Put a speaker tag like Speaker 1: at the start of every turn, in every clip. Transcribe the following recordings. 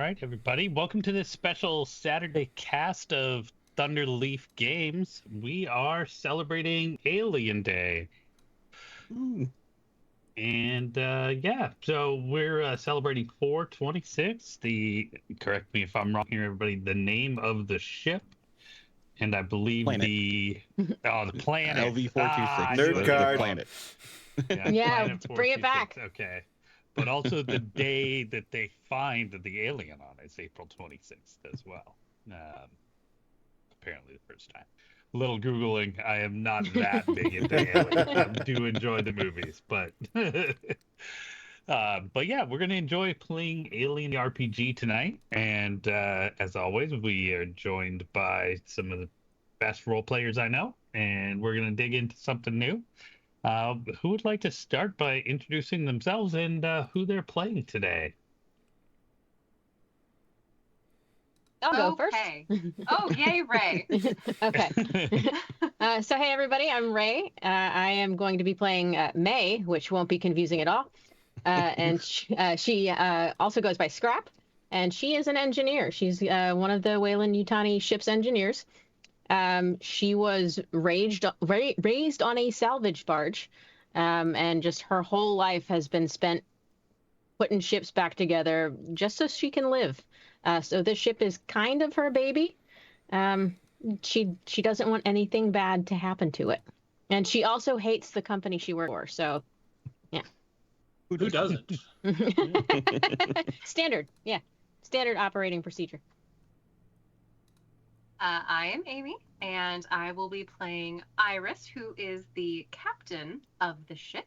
Speaker 1: right, everybody. Welcome to this special Saturday cast of Thunderleaf Games. We are celebrating Alien Day.
Speaker 2: Ooh.
Speaker 1: And so we're celebrating 426. Correct me if I'm wrong here, everybody, the name of the ship. And I believe
Speaker 2: Planet.
Speaker 1: the planet.
Speaker 2: LV-426.
Speaker 3: Nerd card.
Speaker 2: Planet.
Speaker 1: Yeah,
Speaker 4: to bring it back.
Speaker 1: Okay. But also the day that they find the alien on is April 26th as well. Apparently the first time. A little Googling. I am not that big into aliens. I do enjoy the movies, but we're going to enjoy playing Alien RPG tonight. And as always, we are joined by some of the best role players I know, and we're going to dig into something new. Who would like to start by introducing themselves and who they're playing today?
Speaker 4: I'll go first.
Speaker 5: Oh, yay, Ray.
Speaker 4: Okay. So, hey, everybody, I'm Ray. I am going to be playing May, which won't be confusing at all. And she also goes by Scrap, and she is an engineer. She's one of the Weyland-Yutani ship's engineers. She was raised on a salvage barge, and just her whole life has been spent putting ships back together just so she can live. So this ship is kind of her baby. She doesn't want anything bad to happen to it, and she also hates the company she works for. So, yeah.
Speaker 3: Who doesn't?
Speaker 4: Standard operating procedure.
Speaker 5: I am Amy, and I will be playing Iris, who is the captain of the ship,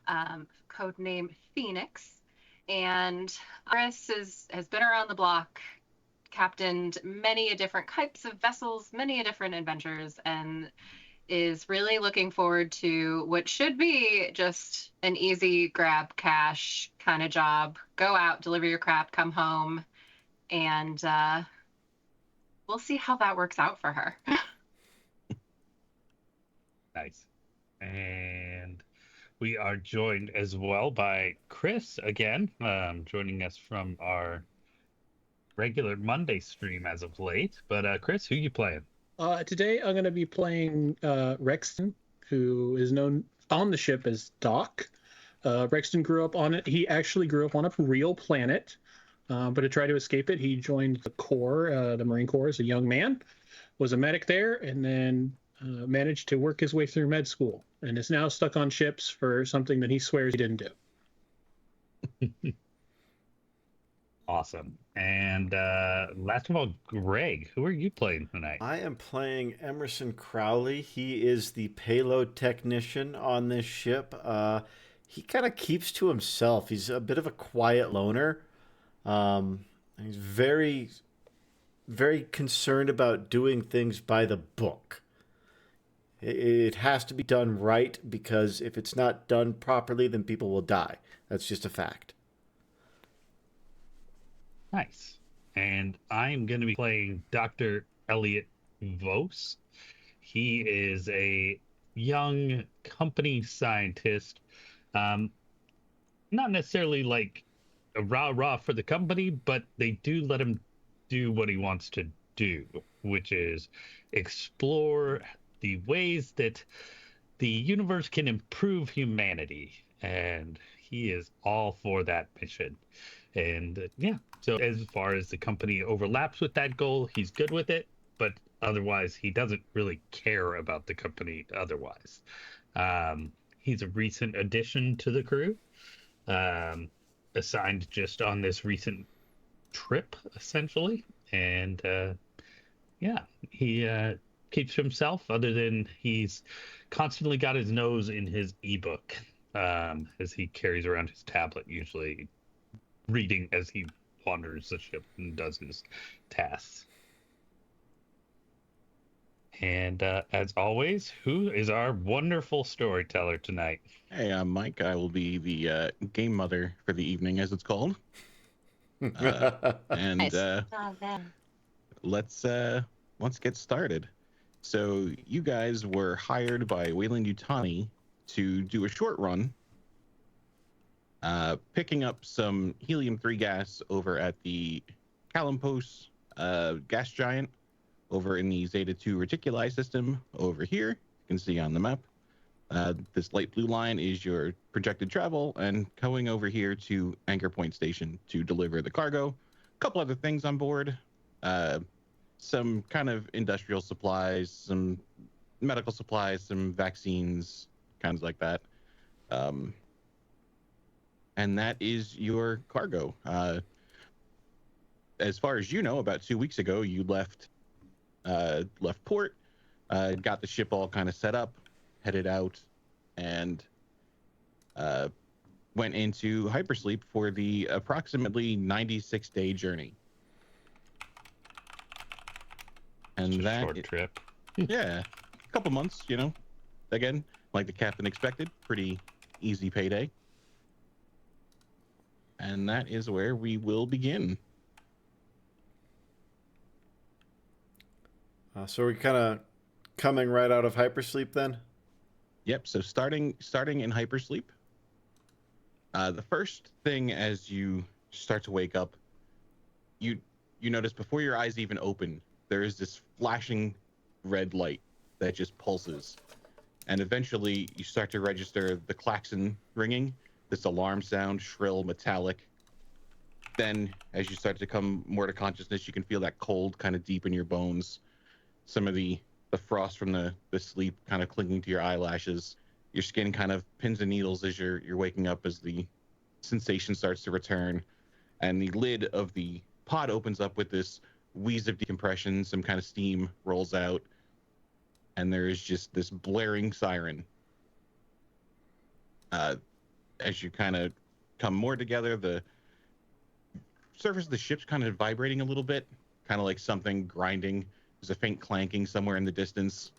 Speaker 5: codename Phoenix. And Iris has been around the block, captained many different types of vessels, many different adventures, and is really looking forward to what should be just an easy grab cash kind of job. Go out, deliver your crap, come home, and we'll see how that works out for her.
Speaker 1: Nice. And we are joined as well by Chris again, joining us from our regular Monday stream as of late. But Chris, who you playing?
Speaker 3: Today I'm going to be playing Rexton, who is known on the ship as Doc. Rexton grew up on it. He actually grew up on a real planet, but to try to escape it, he joined the Corps, the Marine Corps, as a young man, was a medic there, and then managed to work his way through med school, and is now stuck on ships for something that he swears he didn't do.
Speaker 1: Awesome. And last of all, Greg, who are you playing tonight?
Speaker 6: I am playing Emerson Crowley. He is the payload technician on this ship. He kind of keeps to himself. He's a bit of a quiet loner. He's very, very concerned about doing things by the book. It has to be done right, because if it's not done properly, then people will die. That's just a fact.
Speaker 1: Nice. And I'm going to be playing Dr. Elliot Vos. He is a young company scientist. Not necessarily like a rah-rah for the company, but they do let him do what he wants to do, which is explore the ways that the universe can improve humanity, and he is all for that mission. And so as far as the company overlaps with that goal, he's good with it, but otherwise he doesn't really care about the company otherwise. He's a recent addition to the crew, assigned just on this recent trip, essentially, and he keeps to himself, other than he's constantly got his nose in his ebook, as he carries around his tablet, usually reading as he wanders the ship and does his tasks. And as always, who is our wonderful storyteller tonight?
Speaker 2: Hey, I'm Mike. I will be the game mother for the evening, as it's called. And
Speaker 4: Nice.
Speaker 2: let's get started. So you guys were hired by Weyland-Yutani to do a short run, picking up some helium-3 gas over at the Calimpos gas giant over in the Zeta 2 Reticuli system over here. You can see on the map. This light blue line is your projected travel, and going over here to Anchor Point Station to deliver the cargo. A couple other things on board. Some kind of industrial supplies, some medical supplies, some vaccines, kinds like that. And that is your cargo. As far as you know, about 2 weeks ago, you left port, got the ship all kind of set up, headed out, and went into hypersleep for the approximately 96-day journey. And
Speaker 1: It's a
Speaker 2: that
Speaker 1: short trip.
Speaker 2: yeah, a couple months, you know. Again, like the captain expected, pretty easy payday. And that is where we will begin.
Speaker 6: So we're kind of coming right out of hypersleep then?
Speaker 2: Yep, so starting in hypersleep. The first thing as you start to wake up, you notice before your eyes even open, there is this flashing red light that just pulses. And eventually you start to register the klaxon ringing, this alarm sound, shrill, metallic. Then as you start to come more to consciousness, you can feel that cold kind of deep in your bones. Some of the frost from the sleep kind of clinging to your eyelashes. Your skin kind of pins and needles as you're waking up, as the sensation starts to return. And the lid of the pod opens up with this wheeze of decompression. Some kind of steam rolls out. And there is just this blaring siren. As you kind of come more together, the surface of the ship's kind of vibrating a little bit, kind of like something grinding. There's a faint clanking somewhere in the distance.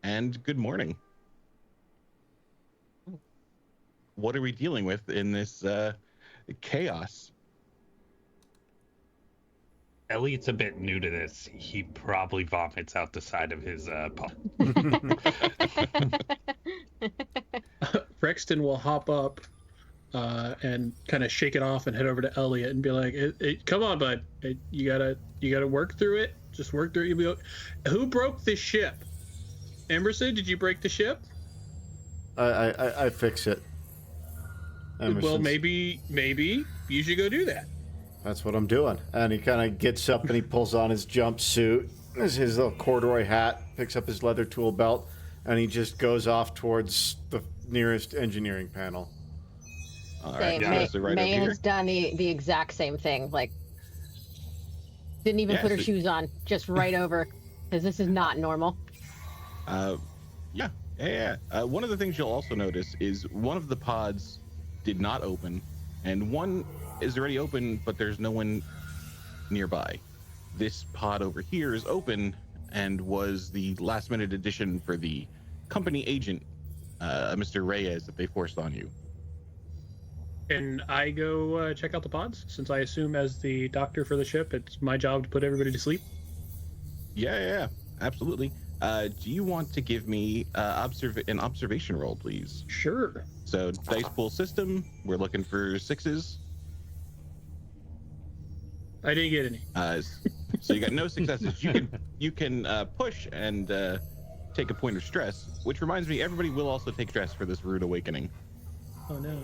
Speaker 2: And good morning. What are we dealing with in this chaos?
Speaker 1: Elliot's a bit new to this. He probably vomits out the side of his paw.
Speaker 3: Rexton will hop up and kind of shake it off and head over to Elliot and be like, "Come on, bud. You gotta work through it. Just work through it. You'll be okay." Who broke the ship? Emerson, did you break the ship?
Speaker 6: I fix it.
Speaker 3: Well, maybe you should go do that.
Speaker 6: That's what I'm doing. And he kind of gets up and he pulls on his jumpsuit, his little corduroy hat, picks up his leather tool belt, and he just goes off towards the nearest engineering panel.
Speaker 2: All right,
Speaker 4: May has done the exact same thing. Like, didn't even put her shoes on, just right over, because this is not normal.
Speaker 2: Yeah. One of the things you'll also notice is one of the pods did not open, and one is already open, but there's no one nearby. This pod over here is open and was the last-minute addition for the company agent, Mr. Reyes, that they forced on you.
Speaker 3: Can I go check out the pods? Since I assume as the doctor for the ship, it's my job to put everybody to sleep.
Speaker 2: Yeah, absolutely. Do you want to give me an observation roll, please?
Speaker 3: Sure.
Speaker 2: So dice pool system, we're looking for 6s.
Speaker 3: I didn't get any.
Speaker 2: So you got no successes. You can push and take a point of stress, which reminds me, everybody will also take stress for this rude awakening.
Speaker 3: Oh no.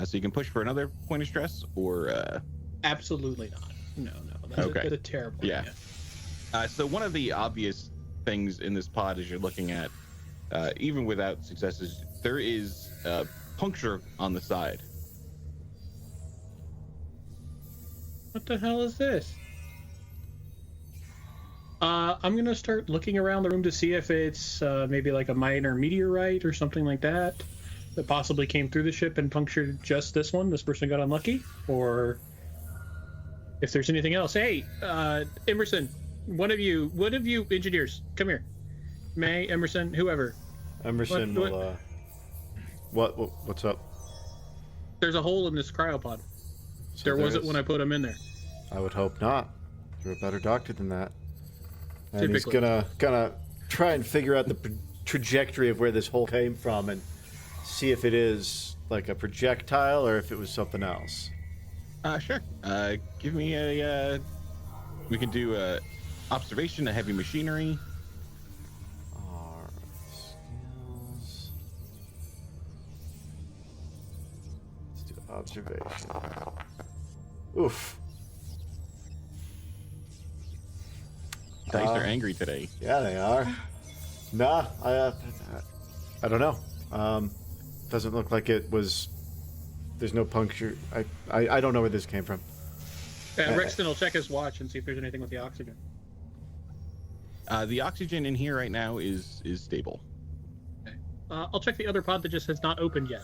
Speaker 2: So you can push for another point of stress, or
Speaker 3: absolutely not. No. That's a terrible idea.
Speaker 2: So one of the obvious things in this pod, as you're looking at, even without successes, there is a puncture on the side.
Speaker 3: What the hell is this? I'm gonna start looking around the room to see if it's maybe like a minor meteorite or something like that possibly came through the ship and punctured just this one. This person got unlucky, or if there's anything else. Hey, Emerson, one of you engineers, come here. May, Emerson, whoever.
Speaker 6: Emerson will. What's up?
Speaker 3: There's a hole in this cryopod. So there wasn't when I put him in there.
Speaker 6: I would hope not. You're a better doctor than that. And
Speaker 3: Typically.
Speaker 6: He's gonna try and figure out the trajectory of where this hole came from and see if it is like a projectile or if it was something else.
Speaker 2: Sure. Give me a. We can do a observation of heavy machinery.
Speaker 6: Alright, skills. Let's do observation. Oof.
Speaker 2: Dice are angry today.
Speaker 6: Yeah, they are. Nah, I don't know. Doesn't look like it was. There's no puncture. I don't know where this came from.
Speaker 3: Rexton will check his watch and see if there's anything with the oxygen.
Speaker 2: The oxygen in here right now is stable.
Speaker 3: Okay. I'll check the other pod that just has not opened yet.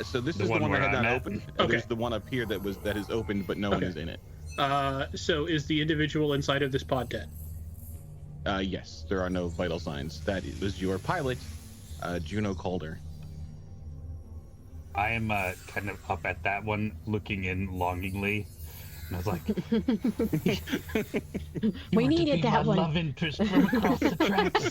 Speaker 2: So this
Speaker 1: The
Speaker 2: is the
Speaker 1: one
Speaker 2: one that
Speaker 1: where
Speaker 2: had
Speaker 1: I'm
Speaker 2: not
Speaker 1: at?
Speaker 2: opened.
Speaker 3: Okay.
Speaker 2: There's the one up here that is opened, but no one
Speaker 3: Okay.
Speaker 2: is in it.
Speaker 3: So is the individual inside of this pod dead?
Speaker 2: Yes, there are no vital signs. That was your pilot, Juno Calder.
Speaker 1: I am kind of up at that one, looking in longingly. And I was like,
Speaker 4: We
Speaker 1: "You are to
Speaker 4: needed
Speaker 1: be
Speaker 4: that
Speaker 1: my
Speaker 4: one."
Speaker 1: love interest from across the tracks."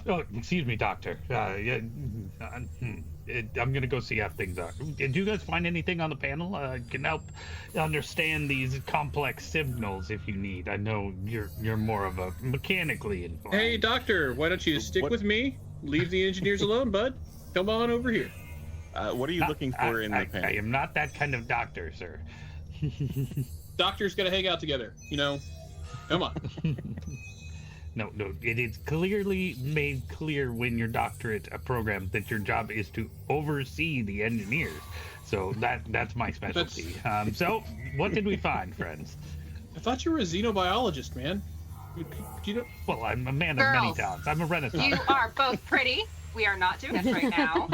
Speaker 1: Oh, excuse me, Doctor. I'm gonna go see how things are. Did you guys find anything on the panel? Can help understand these complex signals if you need. I know you're more of a mechanically inclined.
Speaker 3: Hey, Doctor, why don't you stick
Speaker 2: What-
Speaker 3: with me? Leave the engineers alone, bud. Come on over here.
Speaker 2: What are you looking for in the panel?
Speaker 1: I am not that kind of doctor, sir.
Speaker 3: Doctors gotta hang out together, you know. Come on.
Speaker 1: No, it is clearly made clear when your doctorate program that your job is to oversee the engineers. So that's my specialty. So what did we find, friends?
Speaker 3: I thought you were a xenobiologist, man. You know,
Speaker 1: Well, I'm a man of many
Speaker 5: Girls,
Speaker 1: talents. I'm a renaissance.
Speaker 5: You are both pretty. We are not doing this right now.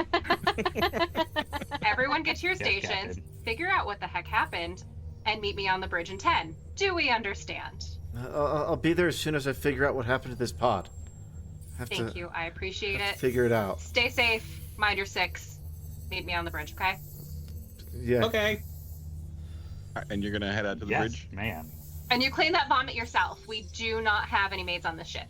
Speaker 5: Everyone get to your
Speaker 1: Yes,
Speaker 5: stations,
Speaker 1: Captain.
Speaker 5: figure out what the heck happened, and meet me on the bridge in 10. Do we understand?
Speaker 6: I'll be there as soon as I figure out what happened to this pod.
Speaker 5: Thank you. I appreciate it.
Speaker 6: Figure it out.
Speaker 5: Stay safe. Mind your six. Meet me on the bridge, okay?
Speaker 6: Yeah.
Speaker 3: okay.
Speaker 2: And you're gonna head out to the
Speaker 1: Yes,
Speaker 2: bridge.
Speaker 1: ma'am.
Speaker 5: And you clean that vomit yourself. We do not have any maids on the ship.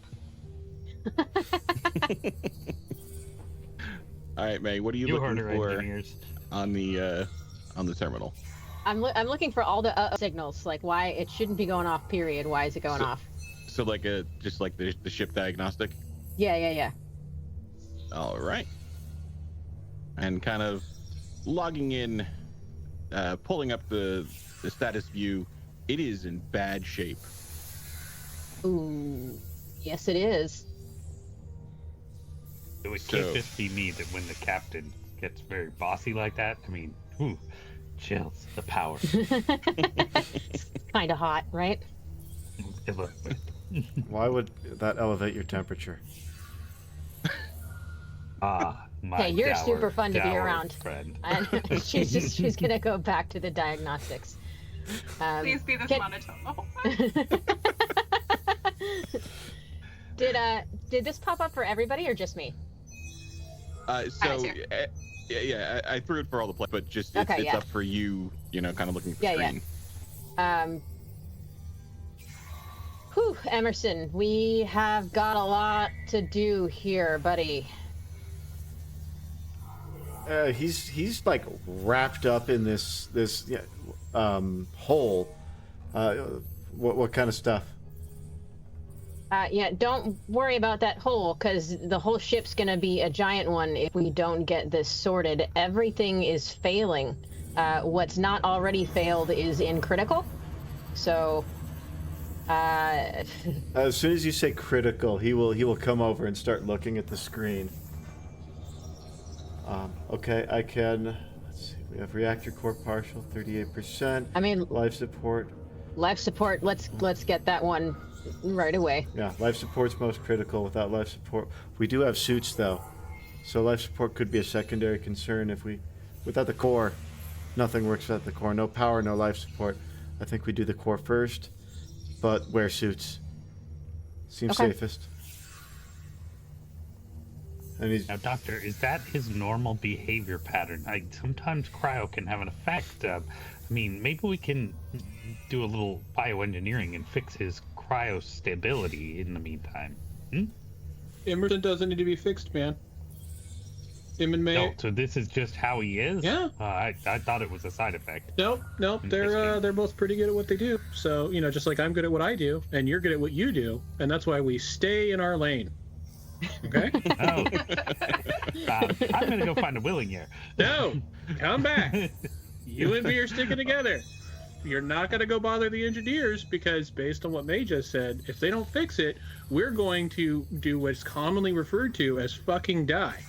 Speaker 2: All right, May. What are you,
Speaker 1: You heard
Speaker 2: looking
Speaker 1: her,
Speaker 2: for
Speaker 1: engineers.
Speaker 2: on the terminal?
Speaker 4: I'm looking for all the signals, like why it shouldn't be going off. Period. Why is it going off?
Speaker 2: So like just like the ship diagnostic.
Speaker 4: Yeah.
Speaker 2: All right. And kind of logging in, pulling up the status view. It is in bad shape.
Speaker 4: Ooh, yes, it is.
Speaker 1: It would
Speaker 2: So-
Speaker 1: just be me that when the captain gets very bossy like that, I mean, whew, chills, the power.
Speaker 4: Kind of hot, right?
Speaker 6: Why would that elevate your temperature?
Speaker 1: My
Speaker 4: Hey, you're
Speaker 1: dour,
Speaker 4: super fun to be
Speaker 1: dour
Speaker 4: around.
Speaker 1: friend.
Speaker 4: And she's gonna go back to the diagnostics.
Speaker 5: Please be this
Speaker 4: can-
Speaker 5: monotone the whole time.
Speaker 4: Did this pop up for everybody or just me?
Speaker 2: So
Speaker 5: too.
Speaker 2: yeah, I threw it for all the play, but just it's,
Speaker 4: Okay,
Speaker 2: it's
Speaker 4: yeah.
Speaker 2: up for you. You know, kind of looking at the
Speaker 4: Yeah.
Speaker 2: screen.
Speaker 4: Emerson, we have got a lot to do here, buddy.
Speaker 6: He's like wrapped up in this hole. What kind of stuff?
Speaker 4: Yeah, don't worry about that hole, because the whole ship's gonna be a giant one if we don't get this sorted. Everything is failing. What's not already failed is in critical. So,
Speaker 6: As soon as you say critical, he will come over and start looking at the screen. Okay, I can. Let's see. We have reactor core partial, 38%.
Speaker 4: I mean,
Speaker 6: Life support.
Speaker 4: life support. Let's get that one right away.
Speaker 6: Yeah, life support's most critical. Without life support, we do have suits though, so life support could be a secondary concern. Without the core, nothing works without the core. No power, no life support. I think we do the core first, but wear suits. Seems
Speaker 4: Okay.
Speaker 6: safest. And he's
Speaker 1: Now, Doctor, is that his normal behavior pattern? Sometimes cryo can have an effect. I mean, maybe we can do a little bioengineering and fix his cryo stability in the meantime.
Speaker 3: Emerson doesn't need to be fixed, man. Him and May.
Speaker 1: No, so this is just how he is?
Speaker 3: Yeah.
Speaker 1: I thought it was a side effect.
Speaker 3: Nope. They're both pretty good at what they do. So, just like I'm good at what I do, and you're good at what you do, and that's why we stay in our lane. Okay?
Speaker 1: Oh. I'm going to go find a willing here.
Speaker 3: No! Come back! You and me are sticking together. You're not going to go bother the engineers because, based on what May just said, if they don't fix it, we're going to do what's commonly referred to as fucking die.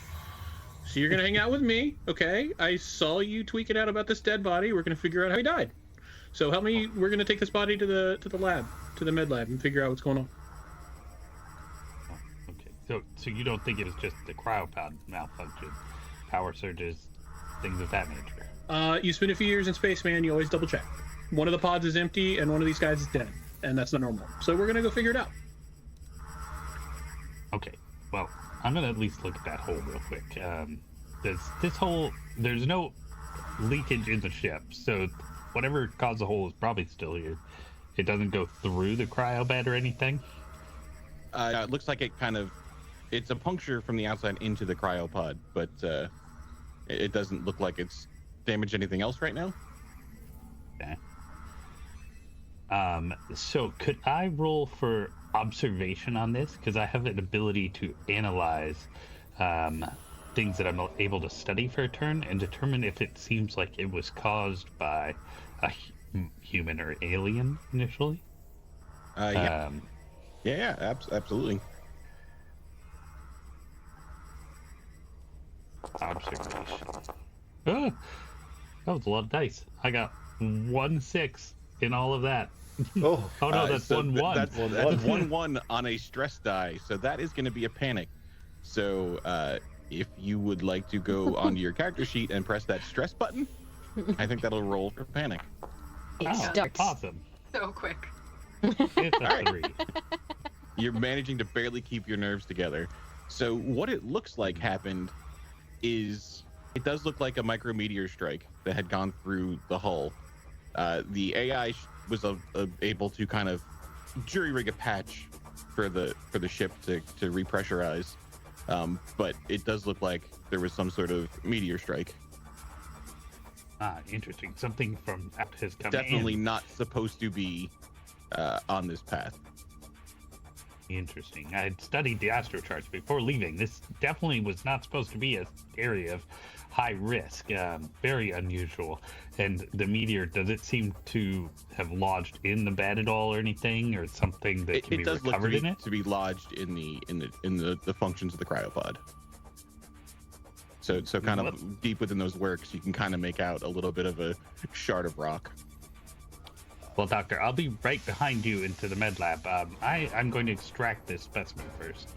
Speaker 3: So you're going to hang out with me, okay? I saw you tweaking out about this dead body. We're going to figure out how he died. So help me. We're going to take this body to the lab, to the med lab, and figure out what's going on.
Speaker 1: Okay. So you don't think it was just the cryopod malfunction, power surges, things of that nature?
Speaker 3: You spend a few years in space, man. You always double check. One of the pods is empty, and one of these guys is dead, and that's not normal. So we're going to go figure it out.
Speaker 1: Okay. Well, I'm gonna at least look at that hole real quick. This hole, there's no leakage in the ship, so whatever caused the hole is probably still here. It doesn't go through the cryobed or anything.
Speaker 2: It looks like it's a puncture from the outside into the cryopod, but it doesn't look like it's damaged anything else right now.
Speaker 1: Okay. So could I roll for observation on this, because I have an ability to analyze things that I'm able to study for a turn and determine if it seems like it was caused by a human or alien initially.
Speaker 2: Yeah. Absolutely.
Speaker 1: Observation. Oh, that was a lot of dice. I got 1-6 in all of that.
Speaker 6: Oh,
Speaker 1: oh no, that's 1-1.
Speaker 2: That's 1-1 on a stress die, so that is going to be a panic. So if you would like to go onto your character sheet and press that stress button, I think that'll roll for panic.
Speaker 1: Oh, awesome.
Speaker 5: So quick.
Speaker 1: It's a 3.
Speaker 2: You're managing to barely keep your nerves together. So what it looks like happened is it does look like a micrometeor strike that had gone through the hull. The AI was able to kind of jury rig a patch for the ship to repressurize, but it does look like there was some sort of meteor strike.
Speaker 1: Interesting. Something from out has come
Speaker 2: Definitely
Speaker 1: in.
Speaker 2: not supposed to be on this path.
Speaker 1: Interesting. I had studied the astro charts before leaving. This definitely was not supposed to be an area of high risk. Very unusual. And the meteor, does it seem to have lodged in the bed at all or anything, or something that can be recovered in it?
Speaker 2: To be lodged in the functions of the cryopod. So kind of deep within those works, you can kind of make out a little bit of a shard of rock.
Speaker 1: Well, Doctor, I'll be right behind you into the med lab. I'm going to extract this specimen first.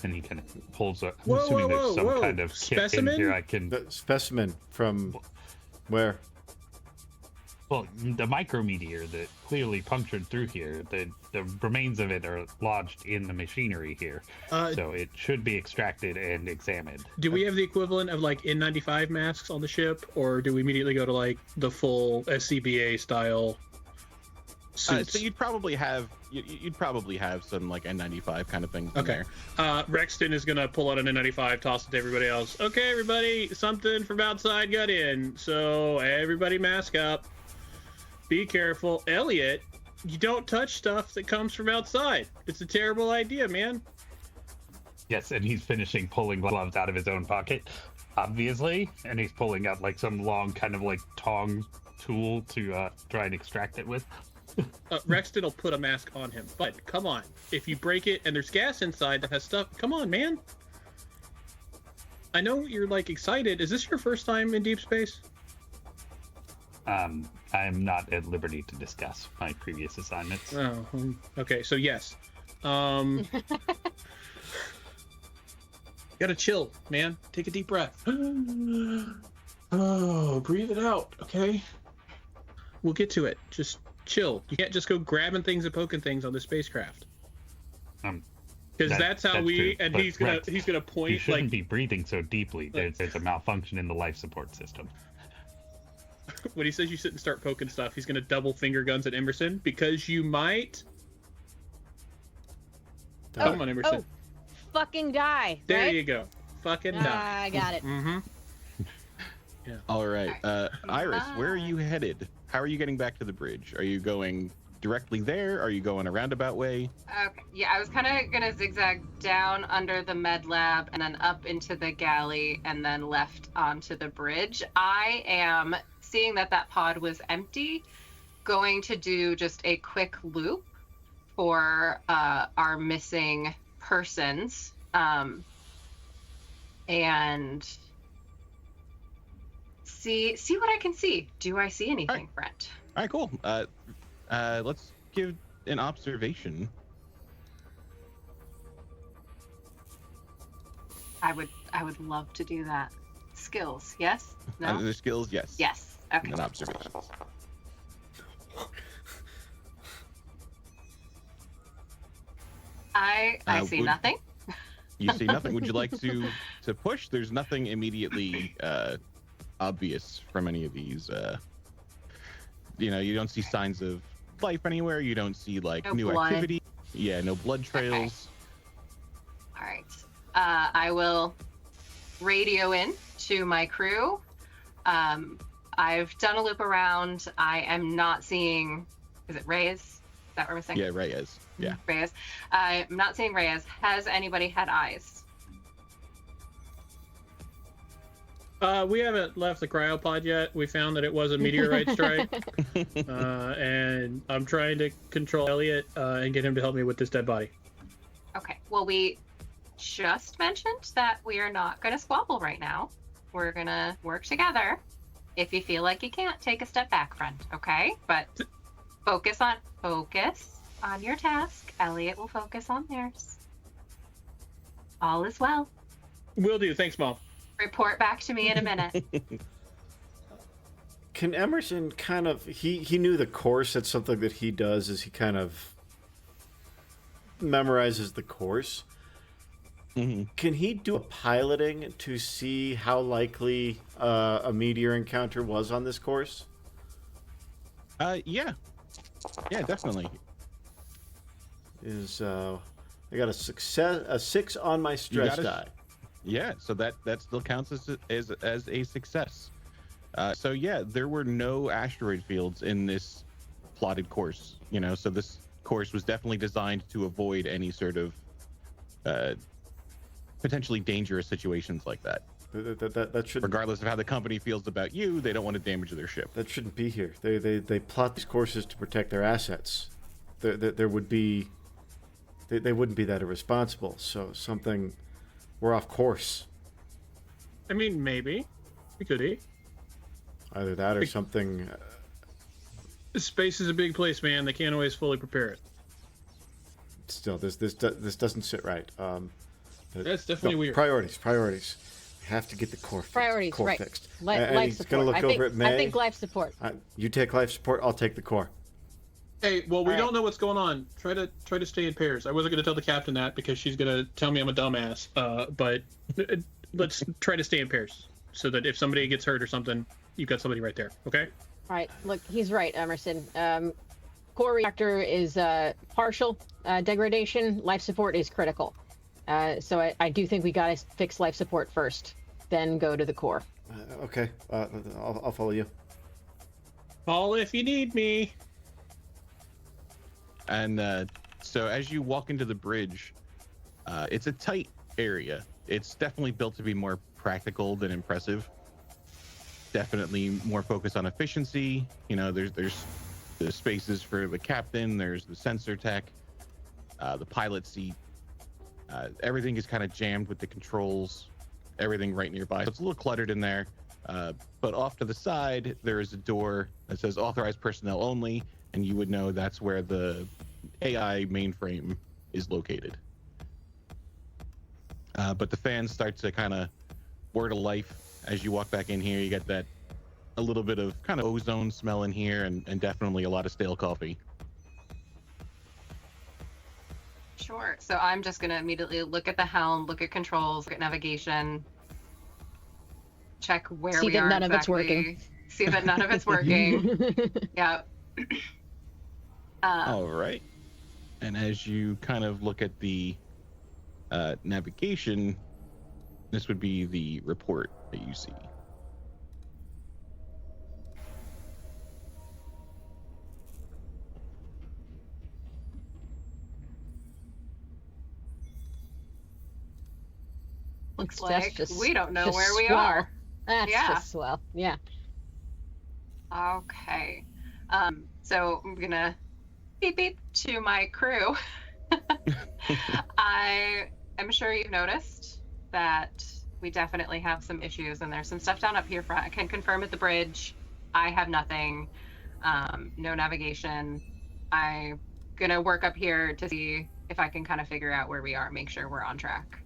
Speaker 1: And he kind of pulls up. I'm assuming there's some kind of kit
Speaker 3: specimen?
Speaker 1: in here I can...
Speaker 6: The specimen from where?
Speaker 1: Well, the micrometeor that clearly punctured through here, the remains of it are lodged in the machinery here. So it should be extracted and examined.
Speaker 3: Do we have the equivalent of like N95 masks on the ship, or do we immediately go to like the full SCBA style suits?
Speaker 2: So you'd probably have some like N95 kind of things in
Speaker 3: Okay.
Speaker 2: there.
Speaker 3: Rexton is gonna pull out an N95, toss it to everybody else. Okay, everybody, something from outside got in, so everybody mask up. Be careful. Elliot, you don't touch stuff that comes from outside. It's a terrible idea, man.
Speaker 1: Yes, and he's finishing pulling gloves out of his own pocket, obviously, and he's pulling out like some long kind of like tong tool to try and extract it with.
Speaker 3: Rexton will put a mask on him, but come on. If you break it and there's gas inside that has stuff, come on, man. I know you're like excited. Is this your first time in deep space?
Speaker 1: I'm not at liberty to discuss my previous assignments.
Speaker 3: Oh, okay. So yes. Gotta chill, man. Take a deep breath. Oh, breathe it out, okay? We'll get to it. Just chill. You can't just go grabbing things and poking things on the spacecraft. Because that's how we.
Speaker 1: True,
Speaker 3: and
Speaker 1: but
Speaker 3: he's gonna point.
Speaker 1: You shouldn't
Speaker 3: like
Speaker 1: be breathing so deeply. There's a malfunction in the life support system.
Speaker 3: when he says you sit and start poking stuff, he's gonna double finger guns at Emerson because you might. Come on, Emerson.
Speaker 4: fucking die.
Speaker 3: There
Speaker 4: right?
Speaker 3: you go. Fucking die.
Speaker 4: I got it.
Speaker 3: Mm-hmm. Yeah.
Speaker 2: All right. Iris, where are you headed? How are you getting back to the bridge? Are you going directly there? Are you going a roundabout way?
Speaker 5: Okay. Yeah, I was kind of gonna zigzag down under the med lab and then up into the galley and then left onto the bridge. I am seeing that pod was empty. Going to do just a quick loop for our missing persons, and see what I can see. Do I see anything, Brent?
Speaker 2: All right, cool. Let's give an observation.
Speaker 5: I would love to do that. Skills, yes? No?
Speaker 2: The skills, yes.
Speaker 5: Yes. Okay.
Speaker 2: And observations.
Speaker 5: I see nothing.
Speaker 2: You see nothing. Would you like to push? There's nothing immediately obvious from any of these. You don't see signs of life anywhere. You don't see
Speaker 5: No
Speaker 2: new
Speaker 5: blood.
Speaker 2: activity. Yeah, no blood trails.
Speaker 5: All right. I will radio in to my crew. I've done a loop around. I am not seeing. Is it Reyes? Is that what we're saying?
Speaker 2: Yeah, Reyes. Yeah.
Speaker 5: Reyes. I'm not seeing Reyes. Has anybody had eyes?
Speaker 3: We haven't left the cryopod yet. We found that it was a meteorite strike, and I'm trying to control Elliot and get him to help me with this dead body.
Speaker 5: Okay. Well, we just mentioned that we are not going to squabble right now. We're going to work together. If you feel like you can't, take a step back, friend. Okay? But focus on your task. Elliot will focus on theirs. All is well.
Speaker 3: Will do. Thanks, Mom.
Speaker 5: Report back to me in a minute.
Speaker 6: Can Emerson kind of he knew the course? That's something that he does, is he kind of memorizes the course.
Speaker 2: Mm-hmm.
Speaker 6: Can he do a piloting to see how likely a meteor encounter was on this course?
Speaker 2: Yeah, definitely.
Speaker 6: I got a 6 on my stress die.
Speaker 2: Yeah, so that still counts as a success. So yeah, there were no asteroid fields in this plotted course. So this course was definitely designed to avoid any sort of potentially dangerous situations like that.
Speaker 6: That should,
Speaker 2: regardless of how the company feels about you, they don't want to damage their ship.
Speaker 6: That shouldn't be here. They plot these courses to protect their assets. There would be. They wouldn't be that irresponsible. So something. We're off course.
Speaker 3: I mean, maybe. We could be.
Speaker 6: Either that or something.
Speaker 3: Space is a big place, man. They can't always fully prepare it.
Speaker 6: Still, this doesn't sit right.
Speaker 3: That's definitely weird.
Speaker 6: Priorities. Have to get the core fixed.
Speaker 4: Priorities,
Speaker 6: core
Speaker 4: right.
Speaker 6: Fixed.
Speaker 4: Life
Speaker 6: he's
Speaker 4: support.
Speaker 6: gonna look over at May.
Speaker 4: I think life support.
Speaker 6: You take life support. I'll take the core.
Speaker 3: Hey, well, we
Speaker 4: All
Speaker 3: don't
Speaker 4: right.
Speaker 3: know what's going on. Try to stay in pairs. I wasn't going to tell the captain that because she's going to tell me I'm a dumbass. But let's try to stay in pairs so that if somebody gets hurt or something, you've got somebody right there. Okay?
Speaker 4: All right. Look, he's right, Emerson. Core reactor is partial degradation. Life support is critical. So I do think we got to fix life support first, then go to the core.
Speaker 6: Okay. I'll follow you.
Speaker 3: Call if you need me.
Speaker 2: And so as you walk into the bridge, it's a tight area. It's definitely built to be more practical than impressive. Definitely more focused on efficiency. There's the spaces for the captain, there's the sensor tech, the pilot seat. Everything is kind of jammed with the controls, everything right nearby. So it's a little cluttered in there. But off to the side, there is a door that says authorized personnel only, and you would know that's where the AI mainframe is located. But the fans start to kind of whir to life as you walk back in here. You get a little bit of kind of ozone smell in here, and definitely a lot of stale coffee.
Speaker 5: Sure. So I'm just going to immediately look at the helm, look at controls, look at navigation, check where
Speaker 4: See
Speaker 5: we
Speaker 4: that
Speaker 5: are
Speaker 4: none of it's
Speaker 5: exactly.
Speaker 4: working.
Speaker 5: See that none of it's working. Yeah.
Speaker 2: All right. And as you kind of look at the navigation, this would be the report that you see.
Speaker 5: Looks
Speaker 4: That's
Speaker 5: like
Speaker 4: just-
Speaker 5: we don't know
Speaker 4: just
Speaker 5: where we
Speaker 4: swell.
Speaker 5: are.
Speaker 4: That's
Speaker 5: Yeah.
Speaker 4: just swell. Yeah.
Speaker 5: Okay. So I'm gonna beep beep to my crew. I am sure you've noticed that we definitely have some issues, and there's some stuff down up here front. I can confirm at the bridge. I have nothing. No navigation. I'm gonna work up here to see if I can kind of figure out where we are, make sure we're on track.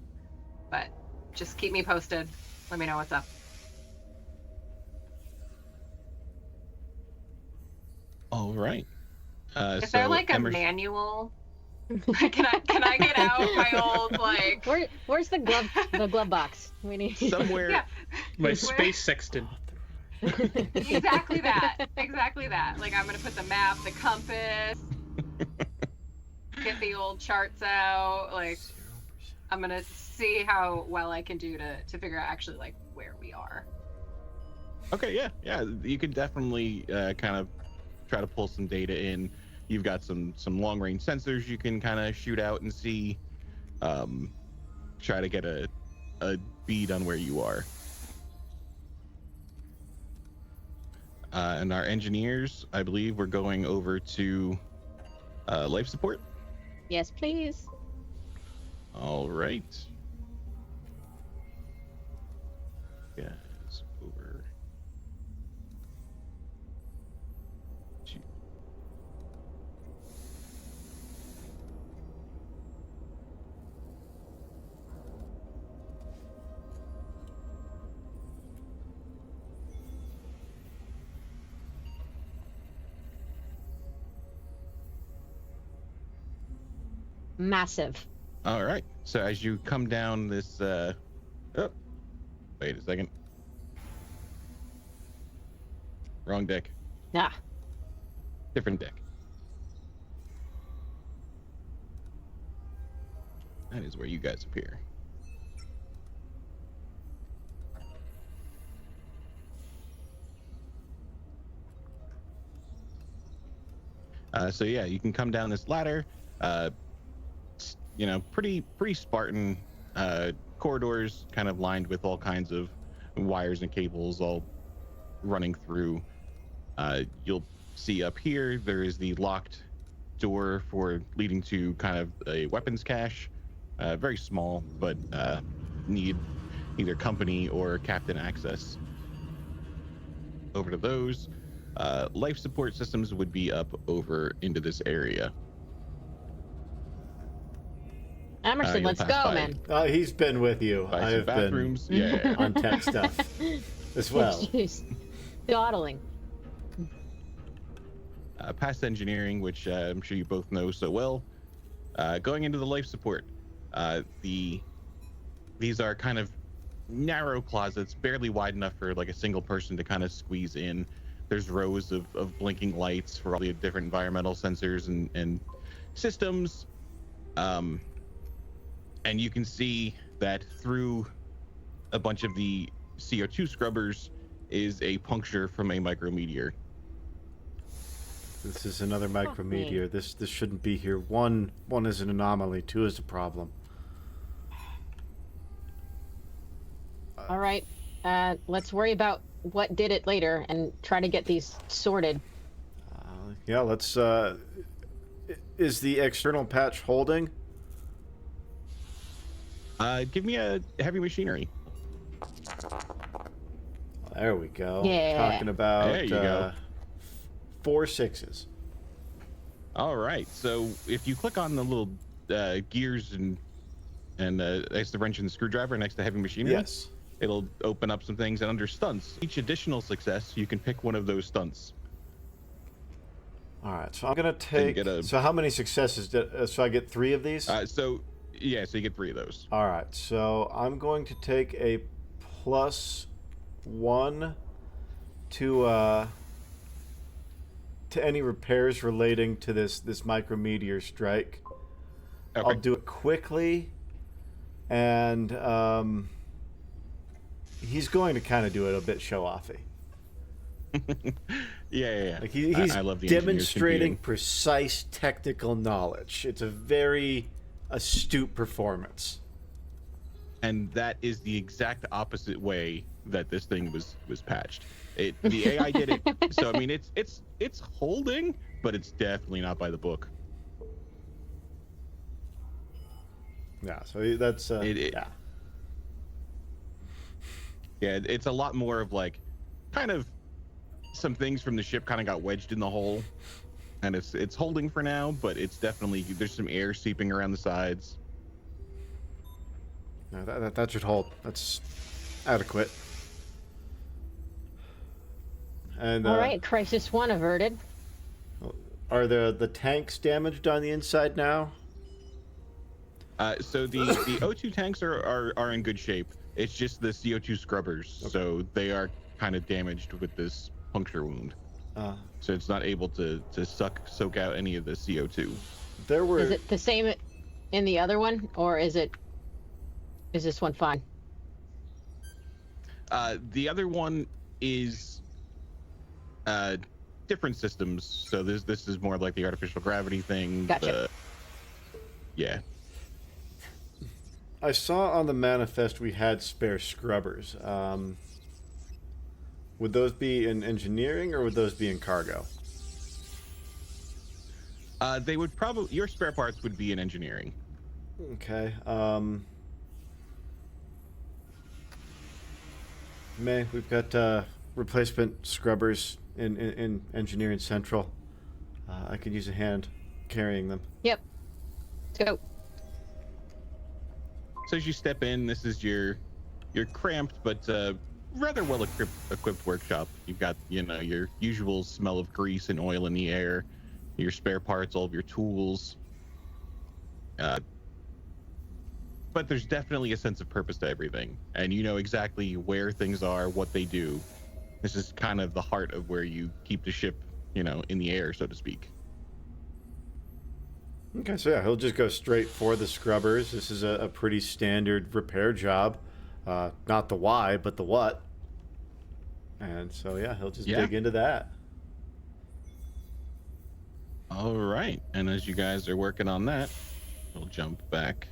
Speaker 5: But just keep me posted. Let me know what's up.
Speaker 2: All right.
Speaker 5: Is there like a manual? Can I get out my old like?
Speaker 4: Where's the glove box? We need
Speaker 2: somewhere?
Speaker 5: Yeah.
Speaker 3: My space sextant.
Speaker 5: Exactly that. Exactly that. Like I'm gonna put the map, the compass, get the old charts out. Like I'm gonna see how well I can do to figure out actually like where we are.
Speaker 2: Okay, yeah. You could definitely kind of try to pull some data in. You've got some long range sensors you can kind of shoot out and see. Try to get a bead on where you are. And our engineers, I believe, we're going over to life support.
Speaker 4: Yes, please.
Speaker 2: All right. Guys, over. to-
Speaker 4: Massive.
Speaker 2: All right. So as you come down this, oh, wait a second. Wrong deck.
Speaker 4: Ah.
Speaker 2: Different deck. That is where you guys appear. So yeah, you can come down this ladder. Pretty Spartan corridors, kind of lined with all kinds of wires and cables all running through. You'll see up here there is the locked door for leading to kind of a weapons cache. Very small, but need either company or captain access over to those. Life support systems would be up over into this area.
Speaker 4: Emerson,
Speaker 2: you'll
Speaker 4: let's
Speaker 2: pass
Speaker 4: go,
Speaker 2: by-
Speaker 4: man.
Speaker 6: He's been with you.
Speaker 2: By some
Speaker 6: I've been
Speaker 2: bathrooms. Yeah.
Speaker 6: on tech stuff as well.
Speaker 4: Jeez. Dawdling.
Speaker 2: Past engineering, which I'm sure you both know so well. Going into the life support, these are kind of narrow closets, barely wide enough for like a single person to kind of squeeze in. There's rows of blinking lights for all the different environmental sensors and systems. And you can see that through a bunch of the CO2 scrubbers is a puncture from a micrometeor.
Speaker 6: This is another micrometeor. This shouldn't be here. One is an anomaly. Two is a problem.
Speaker 4: All right. Let's worry about what did it later and try to get these sorted.
Speaker 6: Yeah, let's. Is the external patch holding?
Speaker 2: Give me a heavy machinery.
Speaker 6: There we go.
Speaker 4: Yeah.
Speaker 6: Talking about
Speaker 2: There you go.
Speaker 6: 4 6s.
Speaker 2: All right. So if you click on the little gears and next to the wrench and the screwdriver next to heavy machinery,
Speaker 6: Yes.
Speaker 2: it'll open up some things. And under stunts, each additional success, you can pick one of those stunts.
Speaker 6: All right. So I'm gonna take. So how many successes? So I get 3 of these.
Speaker 2: So you get 3 of those.
Speaker 6: All right. So I'm going to take a +1 to any repairs relating to this micrometeor strike.
Speaker 2: Okay.
Speaker 6: I'll do it quickly. and he's going to kind of do it a bit show-offy.
Speaker 2: Yeah.
Speaker 6: Like he's
Speaker 2: I love the engineers
Speaker 6: demonstrating
Speaker 2: competing.
Speaker 6: precise technical knowledge. It's a very astute performance.
Speaker 2: And that is the exact opposite way that this thing was patched. The AI did it. So I mean, it's holding, but it's definitely not by the book.
Speaker 6: Yeah, so that's yeah.
Speaker 2: Yeah, it's a lot more of like, kind of, some things from the ship kind of got wedged in the hole, and it's holding for now, but it's definitely, there's some air seeping around the sides.
Speaker 6: No, that should hold. That's adequate. And
Speaker 4: All right, crisis 1 averted.
Speaker 6: are the tanks damaged on the inside now?
Speaker 2: So the O2 tanks are in good shape. It's just the CO2 scrubbers,
Speaker 6: Okay.
Speaker 2: so they are kind of damaged with this puncture wound. So it's not able to soak out any of the CO2.
Speaker 6: There were.
Speaker 4: Is it the same in the other one, or is this one fine?
Speaker 2: The other one is different systems. So this is more like the artificial gravity thing.
Speaker 4: Gotcha.
Speaker 2: Yeah.
Speaker 6: I saw on the manifest we had spare scrubbers. Would those be in engineering or would those be in cargo?
Speaker 2: They would probably, your spare parts would be in engineering.
Speaker 6: Okay. May, we've got replacement scrubbers in engineering central. I could use a hand carrying them.
Speaker 4: Yep. Let's go.
Speaker 2: So as you step in, this is your cramped but rather well equipped workshop. You've got, your usual smell of grease and oil in the air, your spare parts, all of your tools. But there's definitely a sense of purpose to everything, and you know exactly where things are, what they do. This is kind of the heart of where you keep the ship, in the air, so to speak.
Speaker 6: Okay, so yeah, he'll just go straight for the scrubbers. This is a pretty standard repair job. Not the why, but the what. And so, yeah, he'll just dig into that.
Speaker 2: All right, and as you guys are working on that, we'll jump back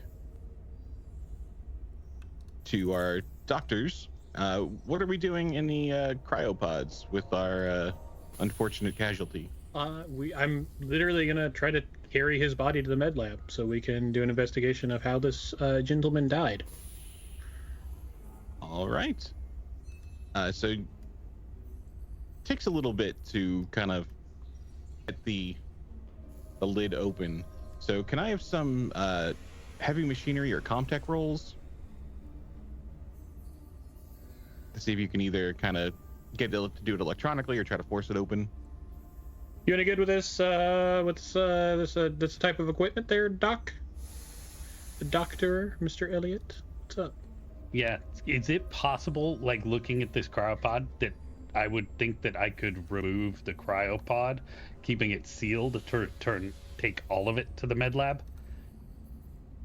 Speaker 2: to our doctors. What are we doing in the cryopods with our unfortunate casualty?
Speaker 3: I'm literally gonna try to carry his body to the med lab so we can do an investigation of how this gentleman died.
Speaker 2: All right. So it takes a little bit to kind of get the lid open. So can I have some heavy machinery or Comtech rolls to see if you can either kind of get it to do it electronically or try to force it open?
Speaker 3: You any good with this? This type of equipment there, Doc? The doctor, Mr. Elliott? What's up?
Speaker 1: Yeah, is it possible, like looking at this cryopod, that I would think that I could remove the cryopod, keeping it sealed to take all of it to the med lab?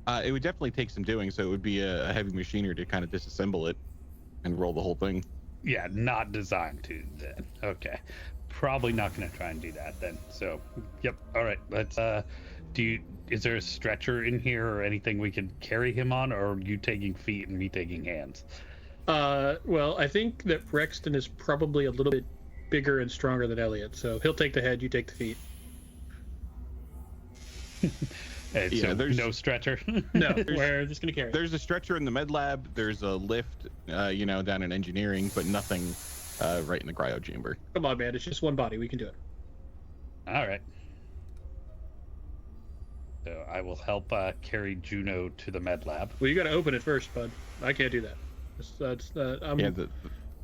Speaker 2: It would definitely take some doing, so it would be a heavy machinery to kind of disassemble it and roll the whole thing.
Speaker 1: Yeah, not designed to then. Okay. Probably not going to try and do that then. So, yep. All right. Let's, is there a stretcher in here or anything we can carry him on, or are you taking feet and me taking hands?
Speaker 3: Well, I think that Rexton is probably a little bit bigger and stronger than Elliot, so he'll take the head, you take the feet.
Speaker 1: So there's no stretcher.
Speaker 3: No, we're just gonna carry.
Speaker 2: There's a stretcher in the med lab. There's a lift, down in engineering, but nothing right in the cryo chamber.
Speaker 3: Come on, man. It's just one body. We can do it.
Speaker 1: All right. So I will help carry Juno to the med lab.
Speaker 3: Well, you got to open it first, bud. I can't do that.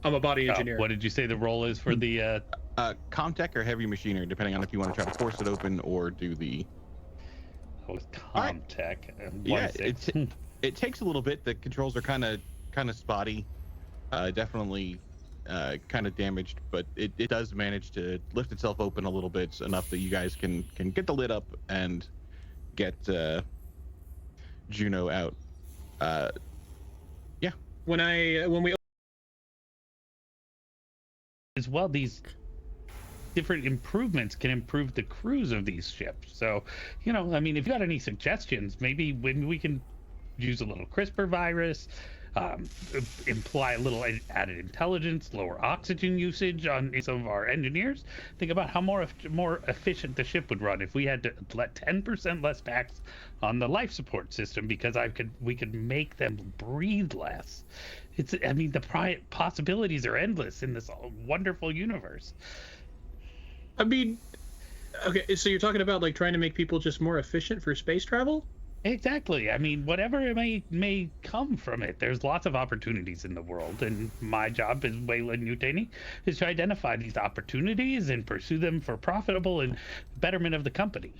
Speaker 3: I'm a body engineer.
Speaker 1: What did you say the role is for the?
Speaker 2: Comtech or heavy machinery, depending on if you want to try to force it open or do the.
Speaker 1: Comtech.
Speaker 2: Yeah, it takes a little bit. The controls are kind of spotty, definitely kind of damaged, but it does manage to lift itself open a little bit, enough that you guys can get the lid up and get Juno out. Yeah.
Speaker 3: When we
Speaker 1: as well, these different improvements can improve the crews of these ships. So, I mean, if you got any suggestions, maybe when we can use a little CRISPR virus, imply a little added intelligence, lower oxygen usage on some of our engineers. Think about how more efficient the ship would run if we had to let 10% less tax on the life support system because we could make them breathe less. I mean, the possibilities are endless in this wonderful universe.
Speaker 3: I mean, okay, so you're talking about like trying to make people just more efficient for space travel?
Speaker 1: Exactly. I mean, whatever it may come from it, there's lots of opportunities in the world, and my job as Wayland Yutani is to identify these opportunities and pursue them for profitable and betterment of the company.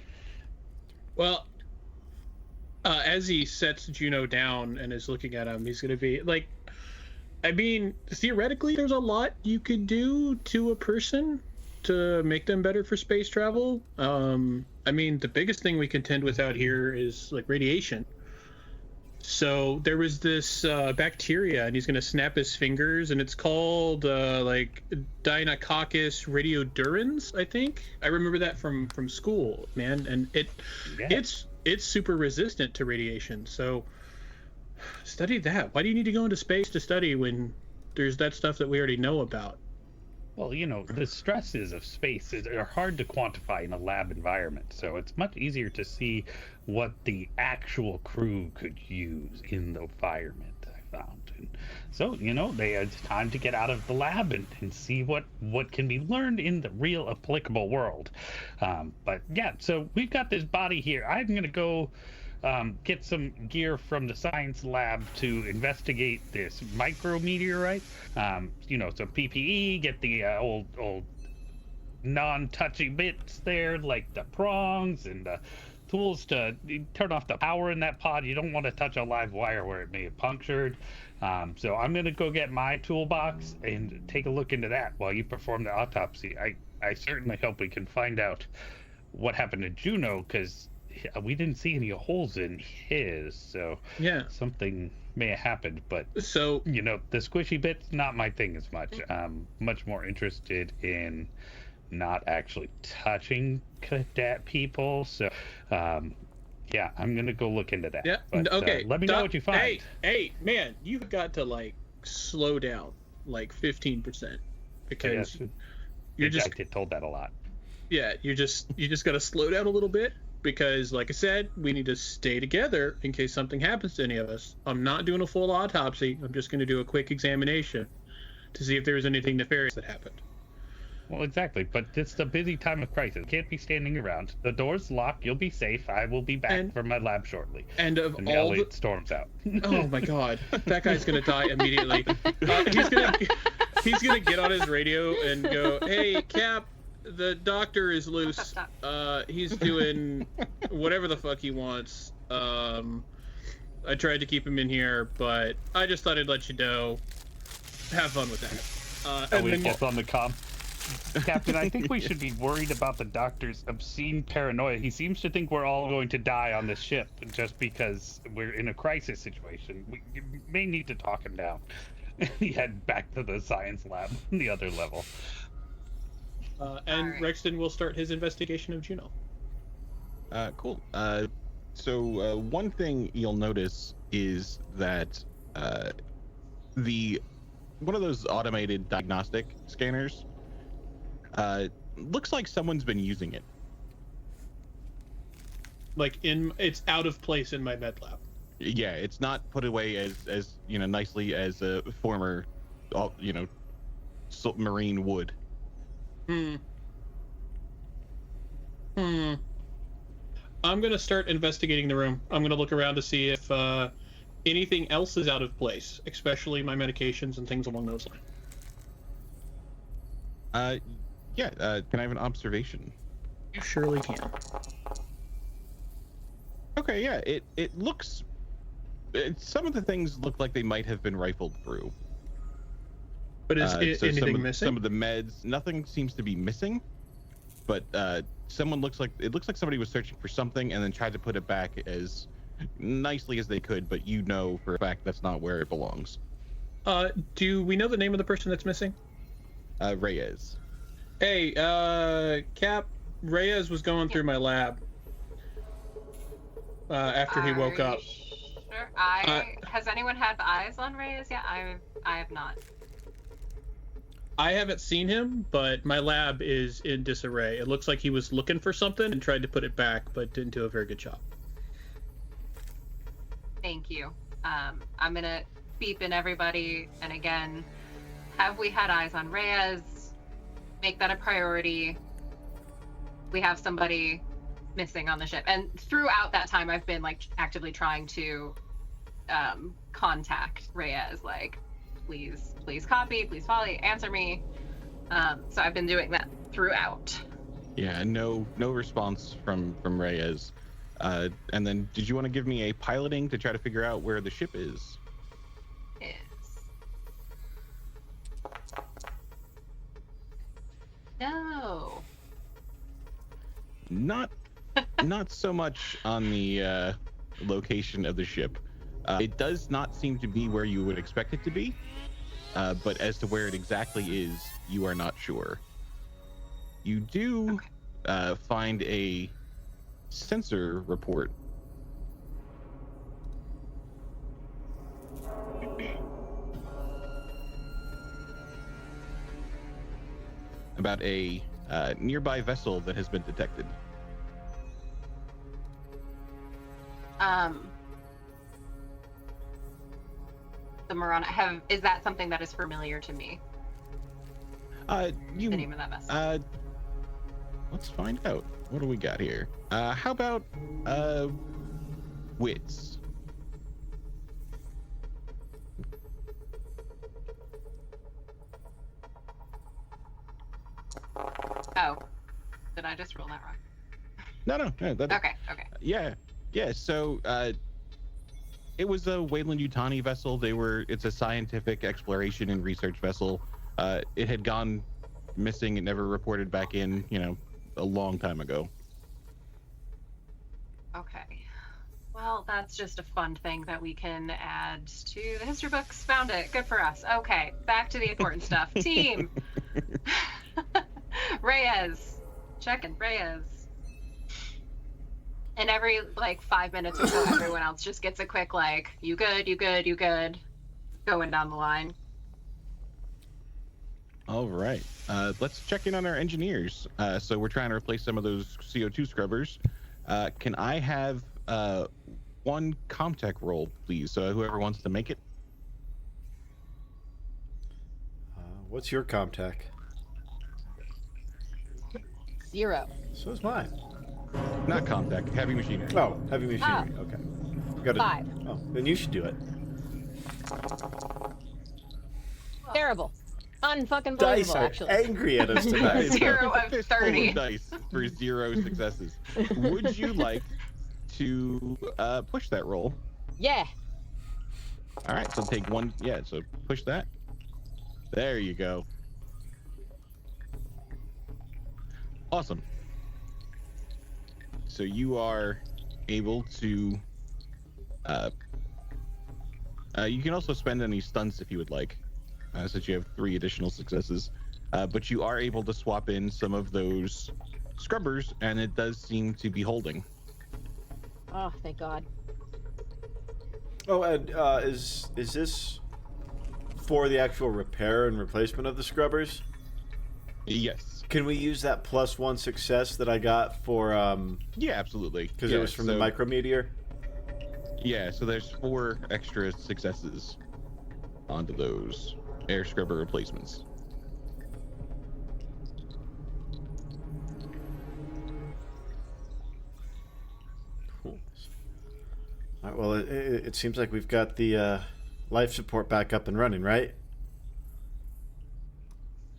Speaker 3: Well, as he sets Juno down and is looking at him, he's going to be like, I mean, theoretically, there's a lot you could do to a person to make them better for space travel. I mean, the biggest thing we contend with out here is like radiation. So there was this bacteria, and he's going to snap his fingers, and it's called like Deinococcus radiodurans, I think. I remember that from school, man, and it's super resistant to radiation. So study that. Why do you need to go into space to study when there's that stuff that we already know about?
Speaker 1: Well, the stresses of space are hard to quantify in a lab environment, so it's much easier to see what the actual crew could use in the environment, I found. And so, it's time to get out of the lab and see what can be learned in the real applicable world. But yeah, so we've got this body here. I'm going to go get some gear from the science lab to investigate this micrometeorite. Some PPE, get the old non-touchy bits there, like the prongs and the tools to turn off the power in that pod. You don't want to touch a live wire where it may have punctured. So I'm going to go get my toolbox and take a look into that while you perform the autopsy. I certainly hope we can find out what happened to Juno, because we didn't see any holes in his, so
Speaker 3: yeah,
Speaker 1: something may have happened. But
Speaker 3: so
Speaker 1: the squishy bit's not my thing as much. I'm much more interested in not actually touching cadet people. So yeah, I'm gonna go look into that.
Speaker 3: Yeah.
Speaker 1: But,
Speaker 3: okay.
Speaker 1: Let me know what you find.
Speaker 3: Hey, man, you've got to like slow down like 15% because you're just.
Speaker 1: I get told that a lot.
Speaker 3: Yeah, you just got to slow down a little bit. Because, like I said, we need to stay together in case something happens to any of us. I'm not doing a full autopsy. I'm just going to do a quick examination to see if there was anything nefarious that happened.
Speaker 1: Well, exactly. But it's the busy time of crisis. Can't be standing around. The door's locked. You'll be safe. I will be back from my lab shortly.
Speaker 3: And all
Speaker 1: Elliot storms out.
Speaker 3: Oh my God, that guy's going to die immediately. He's going to get on his radio and go, "Hey, Cap. The doctor is loose.
Speaker 5: Stop.
Speaker 3: He's doing whatever the fuck he wants. I tried to keep him in here, but I just thought I'd let you know. Have fun with that."
Speaker 1: And then gets on the comm. Captain, I think we should be worried about the doctor's obscene paranoia. He seems to think we're all going to die on this ship just because we're in a crisis situation. We may need to talk him down. He head back to the science lab, the other level.
Speaker 3: And
Speaker 5: right.
Speaker 3: Rexton will start his investigation of Juno.
Speaker 2: Cool. So one thing you'll notice is that one of those automated diagnostic scanners looks like someone's been using it.
Speaker 3: Like it's out of place in my med lab.
Speaker 2: Yeah, it's not put away as nicely as a former, submarine would.
Speaker 3: I'm gonna start investigating the room. I'm gonna look around to see if anything else is out of place, especially my medications and things along those lines.
Speaker 2: Yeah. Can I have an observation?
Speaker 3: You surely can.
Speaker 2: Okay. Yeah. It looks. Some of the things look like they might have been rifled through.
Speaker 3: But is anything missing?
Speaker 2: Some of the meds, nothing seems to be missing, but it looks like somebody was searching for something and then tried to put it back as nicely as they could, but you know for a fact that's not where it belongs.
Speaker 3: Do we know the name of the person that's missing?
Speaker 2: Reyes.
Speaker 3: Hey, Cap, Reyes was going through my lab after he woke
Speaker 5: Are
Speaker 3: up.
Speaker 5: you sure? Has anyone had eyes on Reyes yet? I have not.
Speaker 3: I haven't seen him, but my lab is in disarray. It looks like he was looking for something and tried to put it back, but didn't do a very good job.
Speaker 5: Thank you. I'm gonna beep in everybody, and again, have we had eyes on Reyes? Make that a priority. We have somebody missing on the ship, and throughout that time, I've been like actively trying to contact Reyes, like, please copy, please follow, answer me. So I've been doing that throughout.
Speaker 2: Yeah, no response from Reyes. And then, did you want to give me a piloting to try to figure out where the ship is?
Speaker 5: No.
Speaker 2: Not so much on the location of the ship. It does not seem to be where you would expect it to be, but as to where it exactly is, you are not sure. You do find a sensor report. About a nearby vessel that has been detected.
Speaker 5: The Marana is that something that is familiar to me? The name of that vessel.
Speaker 2: Let's find out. What do we got here? How about wits?
Speaker 5: Oh, did I just roll that wrong?
Speaker 2: No.
Speaker 5: Okay.
Speaker 2: Yeah. So it was a Weyland-Yutani vessel. It's a scientific exploration and research vessel. It had gone missing and never reported back in, a long time ago.
Speaker 5: Okay. Well, that's just a fun thing that we can add to the history books. Found it. Good for us. Okay, back to the important stuff. Team. Reyes. Checking Reyes. And every 5 minutes or so, everyone else just gets a quick you good, going down the line.
Speaker 2: All right. Let's check in on our engineers. So we're trying to replace some of those CO2 scrubbers. Can I have one Comtech roll, please? So whoever wants to make it.
Speaker 6: What's your Comtech?
Speaker 4: 0.
Speaker 6: So is mine.
Speaker 2: Not Comtech, heavy machinery.
Speaker 6: Oh, heavy machinery. Okay. Got it.
Speaker 4: 5.
Speaker 6: Oh, then you should do it.
Speaker 4: Terrible. Unfucking
Speaker 6: Dice
Speaker 4: believable,
Speaker 6: are
Speaker 4: actually.
Speaker 6: angry at us tonight.
Speaker 5: 0 of
Speaker 2: Fistful
Speaker 5: 30.
Speaker 2: of dice for 0 successes. Would you like to push that roll?
Speaker 4: Yeah.
Speaker 2: All right, so take one. Yeah, so push that. There you go. Awesome. So you are able to. You can also spend any stunts if you would like, since you have 3 additional successes. But you are able to swap in some of those scrubbers, and it does seem to be holding.
Speaker 4: Oh, thank God.
Speaker 6: Oh, and is this for the actual repair and replacement of the scrubbers?
Speaker 2: Yes.
Speaker 6: Can we use that +1 success that I got for
Speaker 2: Yeah, absolutely.
Speaker 6: because it was from the micrometeor?
Speaker 2: Yeah, so there's 4 extra successes onto those air scrubber replacements.
Speaker 6: Cool. All right, well, it seems like we've got the life support back up and running, right?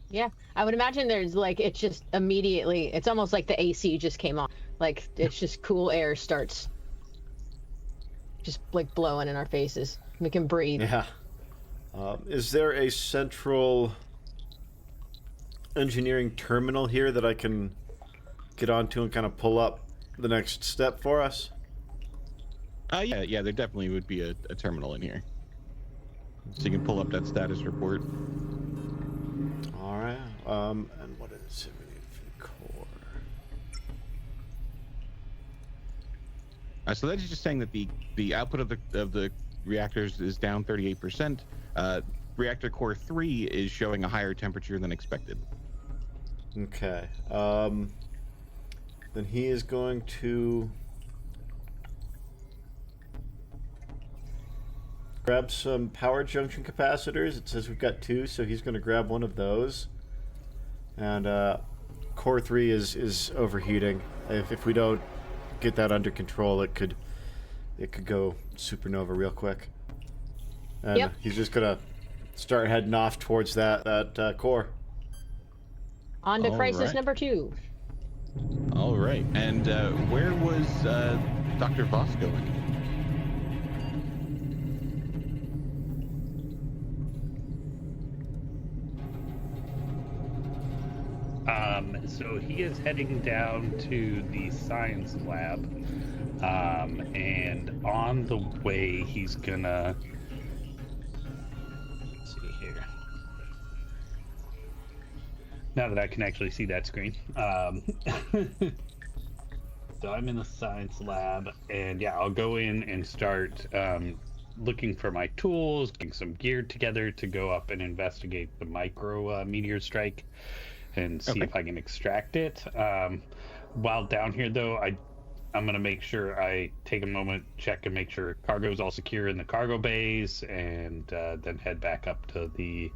Speaker 4: Yeah. I would imagine there's it's just immediately, it's almost like the AC just came on. It's just cool air starts just blowing in our faces. We can breathe.
Speaker 6: Yeah. Is there a central engineering terminal here that I can get onto and kind of pull up the next step for us?
Speaker 2: Yeah, there definitely would be a terminal in here. So you can pull up that status report.
Speaker 6: All right. And what is it we need for the core?
Speaker 2: So that's just saying that the output of the reactors is down 38%. Reactor core 3 is showing a higher temperature than expected.
Speaker 6: Okay. Then he is going to grab some power junction capacitors. It says we've got 2, so he's going to grab one of those. And core 3 is overheating. If we don't get that under control, it could go supernova real quick. And
Speaker 4: Yep.
Speaker 6: he's just going to start heading off towards that core.
Speaker 4: On to
Speaker 2: All
Speaker 4: crisis
Speaker 2: right.
Speaker 4: number 2.
Speaker 2: All right. And where was Dr. Voss going?
Speaker 1: So he is heading down to the science lab, and on the way he's gonna, let's see here. Now that I can actually see that screen. So I'm in the science lab, and yeah, I'll go in and start looking for my tools, getting some gear together to go up and investigate the micro meteor strike and see if I can extract it. While down here, though, I'm going to make sure I take a moment, check and make sure cargo is all secure in the cargo bays, and then head back up to the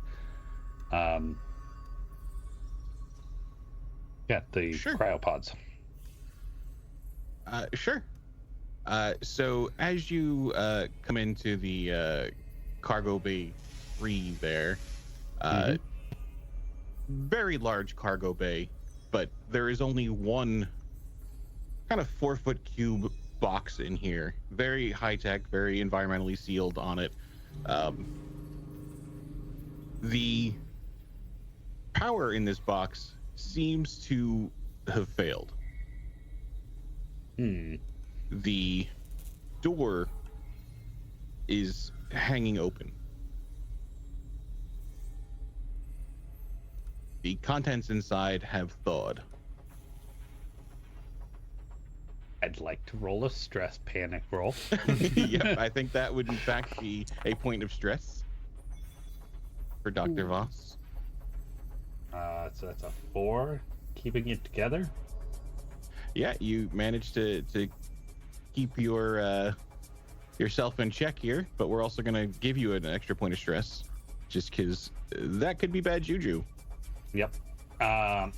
Speaker 2: Sure.
Speaker 1: cryopods.
Speaker 2: Sure. So as you come into the cargo bay 3 there, very large cargo bay, but there is only one kind of 4-foot cube box in here. Very high tech, very environmentally sealed on it. The power in this box seems to have failed. The door is hanging open. The contents inside have thawed.
Speaker 1: I'd like to roll a stress panic roll.
Speaker 2: Yep, I think that would in fact be a point of stress for Dr. Voss.
Speaker 1: So that's a 4, keeping it together.
Speaker 2: Yeah, you managed to keep your yourself in check here, but we're also going to give you an extra point of stress, just because that could be bad juju.
Speaker 1: Yep.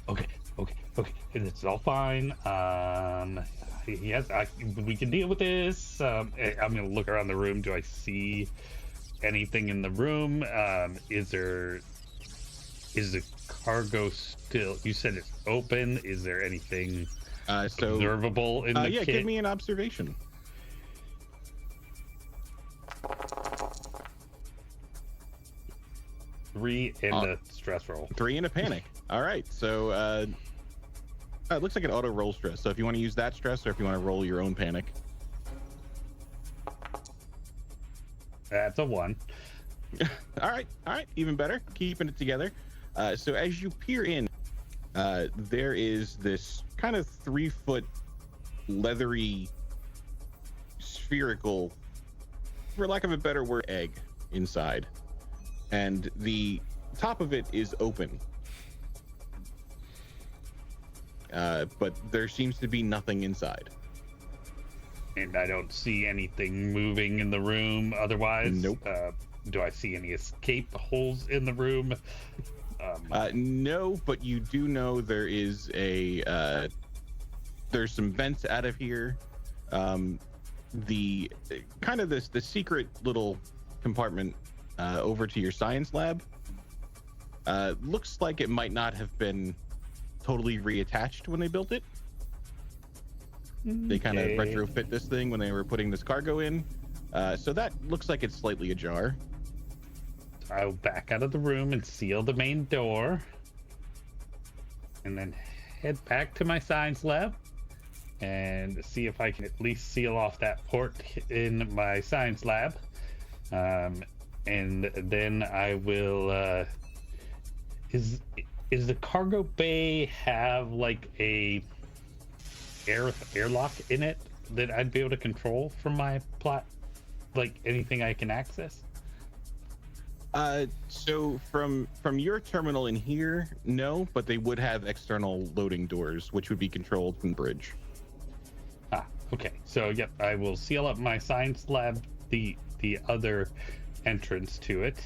Speaker 1: Okay. It's all fine. Yes, we can deal with this. I'm gonna look around the room. Do I see anything in the room? Is the cargo still? You said it's open. Is there anything observable in the
Speaker 2: yeah,
Speaker 1: kit?
Speaker 2: give me an observation.
Speaker 1: Three and a stress roll.
Speaker 2: 3 and a panic. All right, so it looks like an auto roll stress. So if you want to use that stress, or if you want to roll your own panic.
Speaker 1: That's a 1.
Speaker 2: All right, even better. Keeping it together. So as you peer in, there is this kind of 3-foot leathery spherical, for lack of a better word, egg inside, and the top of it is open, but there seems to be nothing inside.
Speaker 1: And I don't see anything moving in the room otherwise.
Speaker 2: Nope.
Speaker 1: Do I see any escape holes in the room?
Speaker 2: No, but you do know there is there's some vents out of here. The kind of the secret little compartment over to your science lab looks like it might not have been totally reattached when they built it. They kind of retrofit this thing when they were putting this cargo in, so that looks like it's slightly ajar.
Speaker 1: I'll back out of the room and seal the main door, and then head back to my science lab. and see if I can at least seal off that port in my science lab. And then I will. Is the cargo bay have like a airlock in it that I'd be able to control from my plot? Like anything I can access?
Speaker 2: So from your terminal in here, no, but they would have external loading doors, which would be controlled from the bridge.
Speaker 1: Ah, okay. So yep, I will seal up my science lab, the other entrance to it,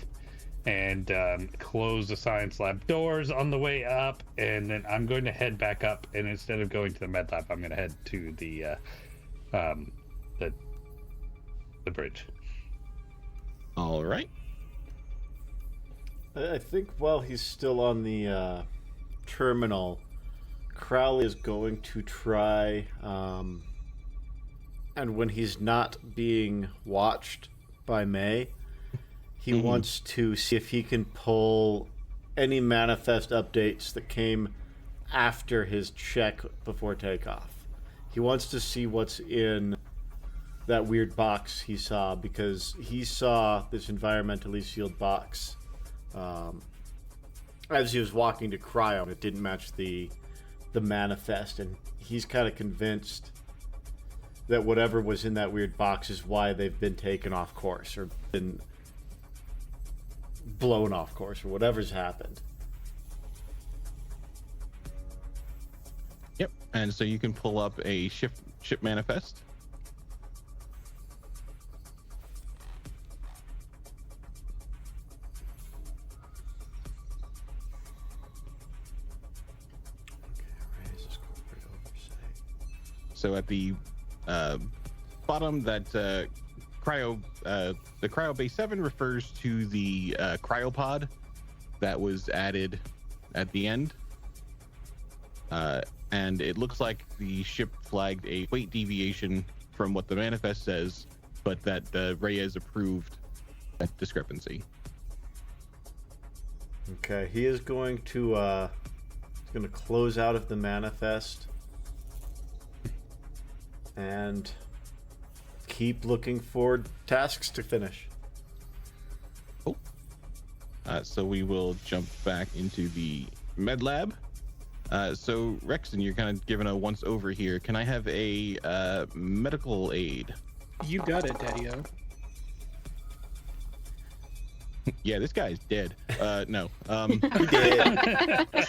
Speaker 1: and close the science lab doors on the way up, and then I'm going to head back up, and instead of going to the med lab, I'm going to head to the bridge.
Speaker 2: All right.
Speaker 6: I think while he's still on the terminal, Crowley is going to try, and when he's not being watched by May, he wants to see if he can pull any manifest updates that came after his check before takeoff. He wants to see what's in that weird box he saw, because he saw this environmentally sealed box as he was walking to Cryo. It didn't match the manifest, and he's kind of convinced that whatever was in that weird box is why they've been taken off course or been blown off course or whatever's happened.
Speaker 2: Yep. And so you can pull up a ship manifest. So at the bottom, that the Cryo Bay 7 refers to the cryopod that was added at the end. And it looks like the ship flagged a weight deviation from what the manifest says, but that Reyes approved that discrepancy.
Speaker 6: Okay, he is going to close out of the manifest and keep looking for tasks to finish.
Speaker 2: Cool. So we will jump back into the med lab. So Rexton, you're kind of given a once over here. Can I have a medical aid?
Speaker 3: You got it, Daddy-O.
Speaker 2: Yeah, this guy's dead. No.
Speaker 6: He did.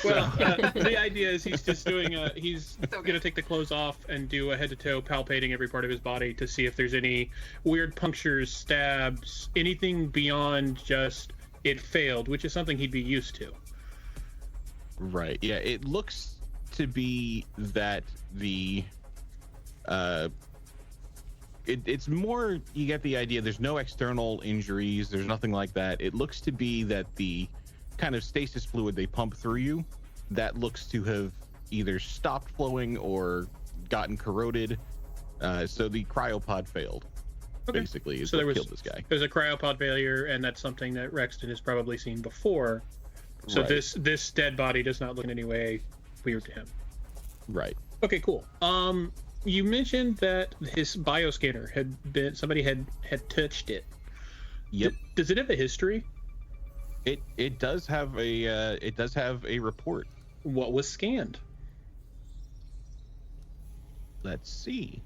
Speaker 3: Well, the idea is he's just doing he's gonna take the clothes off and do a head-to-toe palpating every part of his body to see if there's any weird punctures, stabs, anything beyond just it failed, which is something he'd be used to.
Speaker 2: Right. Yeah, it looks to be that the it's more, you get the idea, there's no external injuries, there's nothing like that. It looks to be that the kind of stasis fluid they pump through you, that looks to have either stopped flowing or gotten corroded. So the cryopod failed.
Speaker 3: Okay.
Speaker 2: Basically, is
Speaker 3: So
Speaker 2: what killed this guy.
Speaker 3: there's a cryopod failure, and that's something that Rexton has probably seen before. So
Speaker 2: Right.
Speaker 3: this dead body does not look in any way weird to him.
Speaker 2: Right.
Speaker 3: Okay, cool. You mentioned that his bioscanner somebody had touched it.
Speaker 2: Yep.
Speaker 3: Does it have a history?
Speaker 2: It does have a report.
Speaker 3: What was scanned?
Speaker 2: Let's see.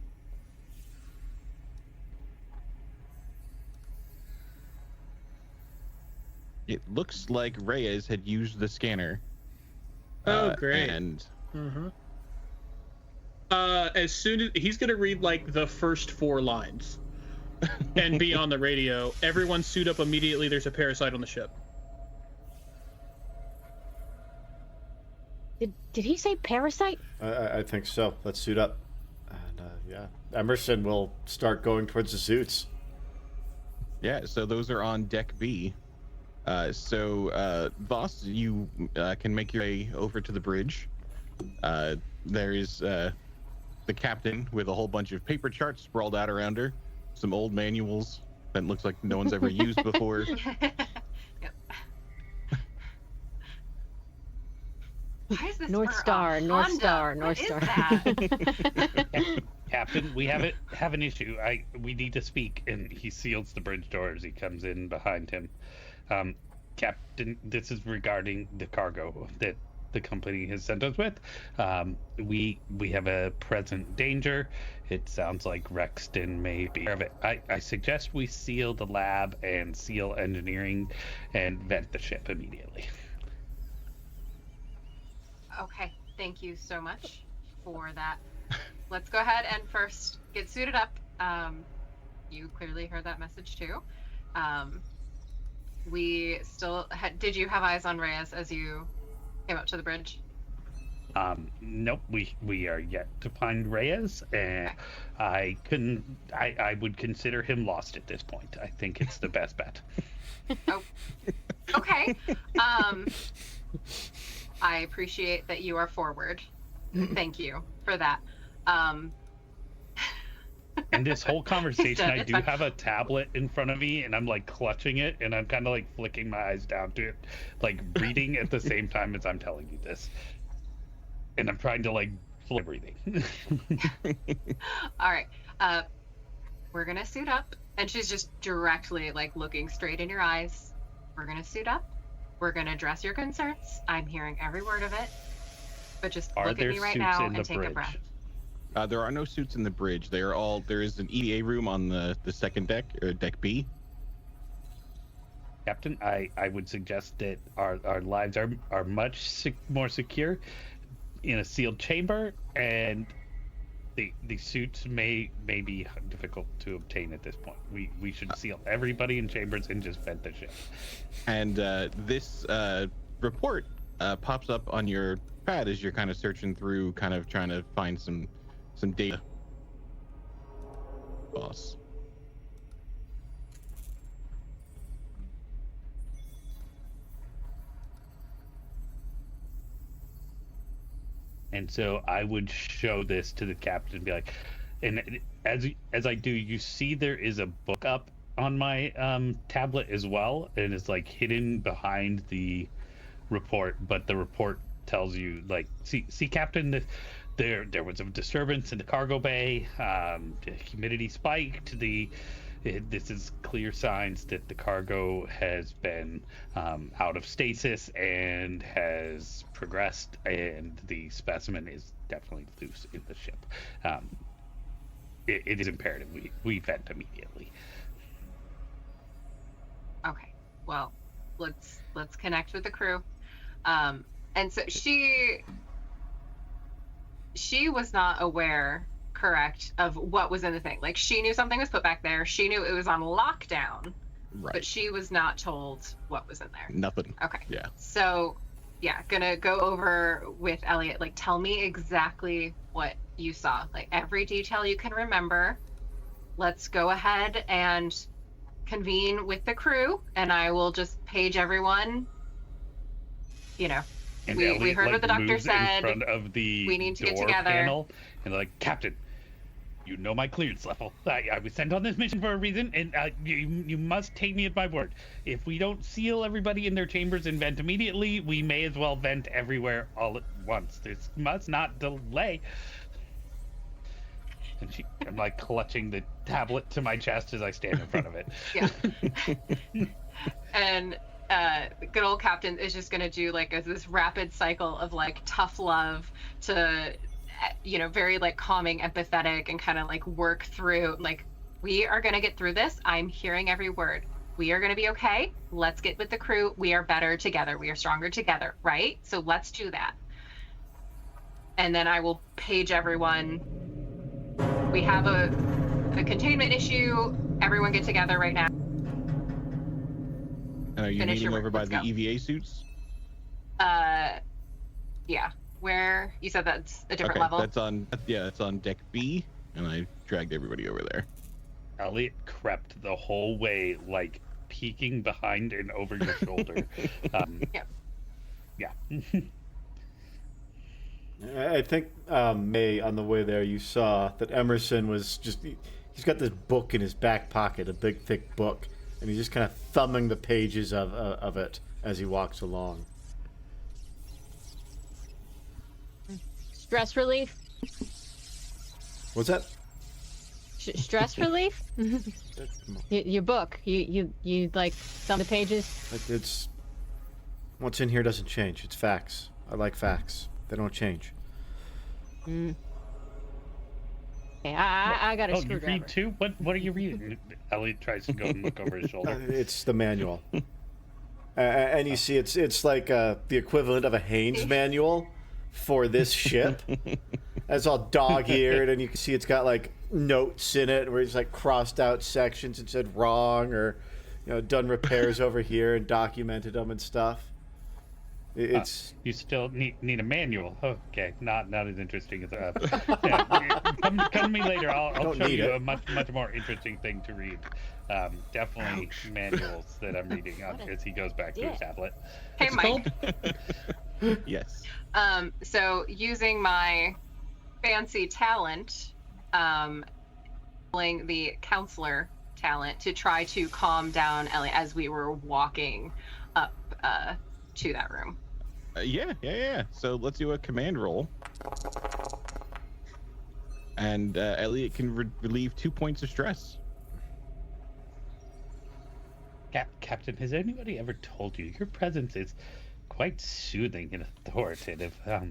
Speaker 2: It looks like Reyes had used the scanner.
Speaker 3: Oh, great.
Speaker 2: And
Speaker 3: as soon as he's gonna read like the first 4 lines and be on the radio, everyone suit up immediately. There's a parasite on the ship.
Speaker 4: Did he say parasite?
Speaker 6: I think so. Let's suit up. And yeah, Emerson will start going towards the suits.
Speaker 2: yeah, so those are on deck B. So boss, you can make your way over to the bridge. There is the captain with a whole bunch of paper charts sprawled out around her, some old manuals that looks like no one's ever used before.
Speaker 5: Yep. Why is this
Speaker 4: North
Speaker 5: for a
Speaker 4: Star, North
Speaker 5: Honda?
Speaker 4: Star,
Speaker 5: What
Speaker 4: North
Speaker 5: is
Speaker 4: Star.
Speaker 5: that?
Speaker 1: Captain, we have an issue. We need to speak. And he seals the bridge door as he comes in behind him. Captain, this is regarding the cargo that the company has sent us with. We have a present danger. It sounds like Rexton may be aware of it. I suggest we seal the lab and seal engineering and vent the ship immediately.
Speaker 5: Okay, thank you so much for that. Let's go ahead and first get suited up. You clearly heard that message too. We still did you have eyes on Reyes as you came up to the bridge?
Speaker 1: Nope, we are yet to find Reyes, and
Speaker 5: Okay.
Speaker 1: I would consider him lost at this point. I think it's the best bet.
Speaker 5: Oh, okay. I appreciate that you are forward. Thank you for that.
Speaker 1: In this whole conversation,
Speaker 5: done.
Speaker 1: I
Speaker 5: It's
Speaker 1: do
Speaker 5: fine.
Speaker 1: have a tablet in front of me, and I'm like clutching it, and I'm kind of like flicking my eyes down to it, like reading at the same time as I'm telling you this. And I'm trying to like flow everything.
Speaker 5: All right. We're gonna suit up, and she's just directly like looking straight in your eyes. We're gonna suit up. We're gonna address your concerns. I'm hearing every word of it. But just
Speaker 1: Are
Speaker 5: look at
Speaker 1: there
Speaker 5: me right
Speaker 1: suits
Speaker 5: now
Speaker 1: in the
Speaker 5: and take a
Speaker 1: bridge?
Speaker 5: breath.
Speaker 2: There are no suits in the bridge. There is an EDA room on the second deck, or deck B.
Speaker 1: Captain, I would suggest that our lives are much more secure in a sealed chamber, and the suits may be difficult to obtain at this point. We should seal everybody in chambers and just vent the ship.
Speaker 2: And this report pops up on your pad as you're kind of searching through, kind of trying to find some data. Boss.
Speaker 1: And so I would show this to the captain and be like, and as I do, you see there is a book up on my tablet as well, and it's like hidden behind the report, but the report tells you like, see Captain, there was a disturbance in the cargo bay, the humidity spiked, this is clear signs that the cargo has been out of stasis and has progressed, and the specimen is definitely loose in the ship. It is imperative we vent immediately.
Speaker 5: Okay. Well, let's connect with the crew. And so she was not aware, correct, of what was in the thing. Like, she knew something was put back there. She knew it was on lockdown,
Speaker 2: Right.
Speaker 5: but she was not told what was in there.
Speaker 2: Nothing.
Speaker 5: Okay.
Speaker 2: Yeah.
Speaker 5: So, yeah, gonna go over with Elliot. Like, tell me exactly what you saw. Like, every detail you can remember. Let's go ahead and convene with the crew, and I will just page everyone. You know,
Speaker 1: And
Speaker 5: we
Speaker 1: Elliot,
Speaker 5: heard what the doctor
Speaker 1: moves
Speaker 5: said.
Speaker 1: in front of the
Speaker 5: We need to get
Speaker 1: door
Speaker 5: together.
Speaker 1: panel, and they're like, Captain, you know my clearance level. I was sent on this mission for a reason, and you must take me at my word. If we don't seal everybody in their chambers and vent immediately, we may as well vent everywhere all at once. This must not delay. And I'm like clutching the tablet to my chest as I stand in front of it.
Speaker 5: Yeah. And the good old captain is just gonna do like this rapid cycle of like tough love to, you know, very like calming, empathetic, and kind of like work through like, we are gonna get through this. I'm hearing every word. We are gonna be okay. Let's get with the crew. We are better together. We are stronger together, right? So let's do that. And then I will page everyone. We have a containment issue. Everyone get together right now.
Speaker 2: And are you
Speaker 5: Finish
Speaker 2: meeting
Speaker 5: your
Speaker 2: over
Speaker 5: work.
Speaker 2: by
Speaker 5: Let's
Speaker 2: the
Speaker 5: go.
Speaker 2: EVA suits?
Speaker 5: Yeah. Where you said that's a different
Speaker 2: Okay,
Speaker 5: level.
Speaker 2: that's on deck B, and I dragged everybody over there.
Speaker 1: Elliot crept the whole way, like peeking behind and over your shoulder.
Speaker 5: Yep.
Speaker 1: Yeah.
Speaker 6: I think, May, on the way there, you saw that Emerson was just... He's got this book in his back pocket, a big, thick book, and he's just kind of thumbing the pages of it as he walks along.
Speaker 4: Stress relief?
Speaker 6: What's that?
Speaker 4: Stress relief? Your book. You like some of the pages?
Speaker 6: It's what's in here doesn't change. It's facts. I like facts. They don't change.
Speaker 4: Okay, I got a
Speaker 1: You
Speaker 4: screwdriver.
Speaker 1: read too? What are you reading? Elliot tries to go and look over his shoulder.
Speaker 6: It's the manual. And you see, it's like the equivalent of a Haynes manual for this ship. It's all dog-eared, and you can see it's got like notes in it where it's like crossed out sections and said wrong, or done repairs over here and documented them and stuff. It's
Speaker 1: you still need a manual. Okay, not as interesting as yeah, come to me later. I'll show you a much more interesting thing to read. Definitely manuals that I'm reading as he goes back to his tablet.
Speaker 5: Hey, Mike.
Speaker 2: Yes.
Speaker 5: So using my fancy talent, pulling the counselor talent to try to calm down Elliot as we were walking up to that room.
Speaker 2: Yeah. So let's do a command roll. And Elliot can relieve 2 points of stress.
Speaker 1: Captain, has anybody ever told you your presence is quite soothing and authoritative? Let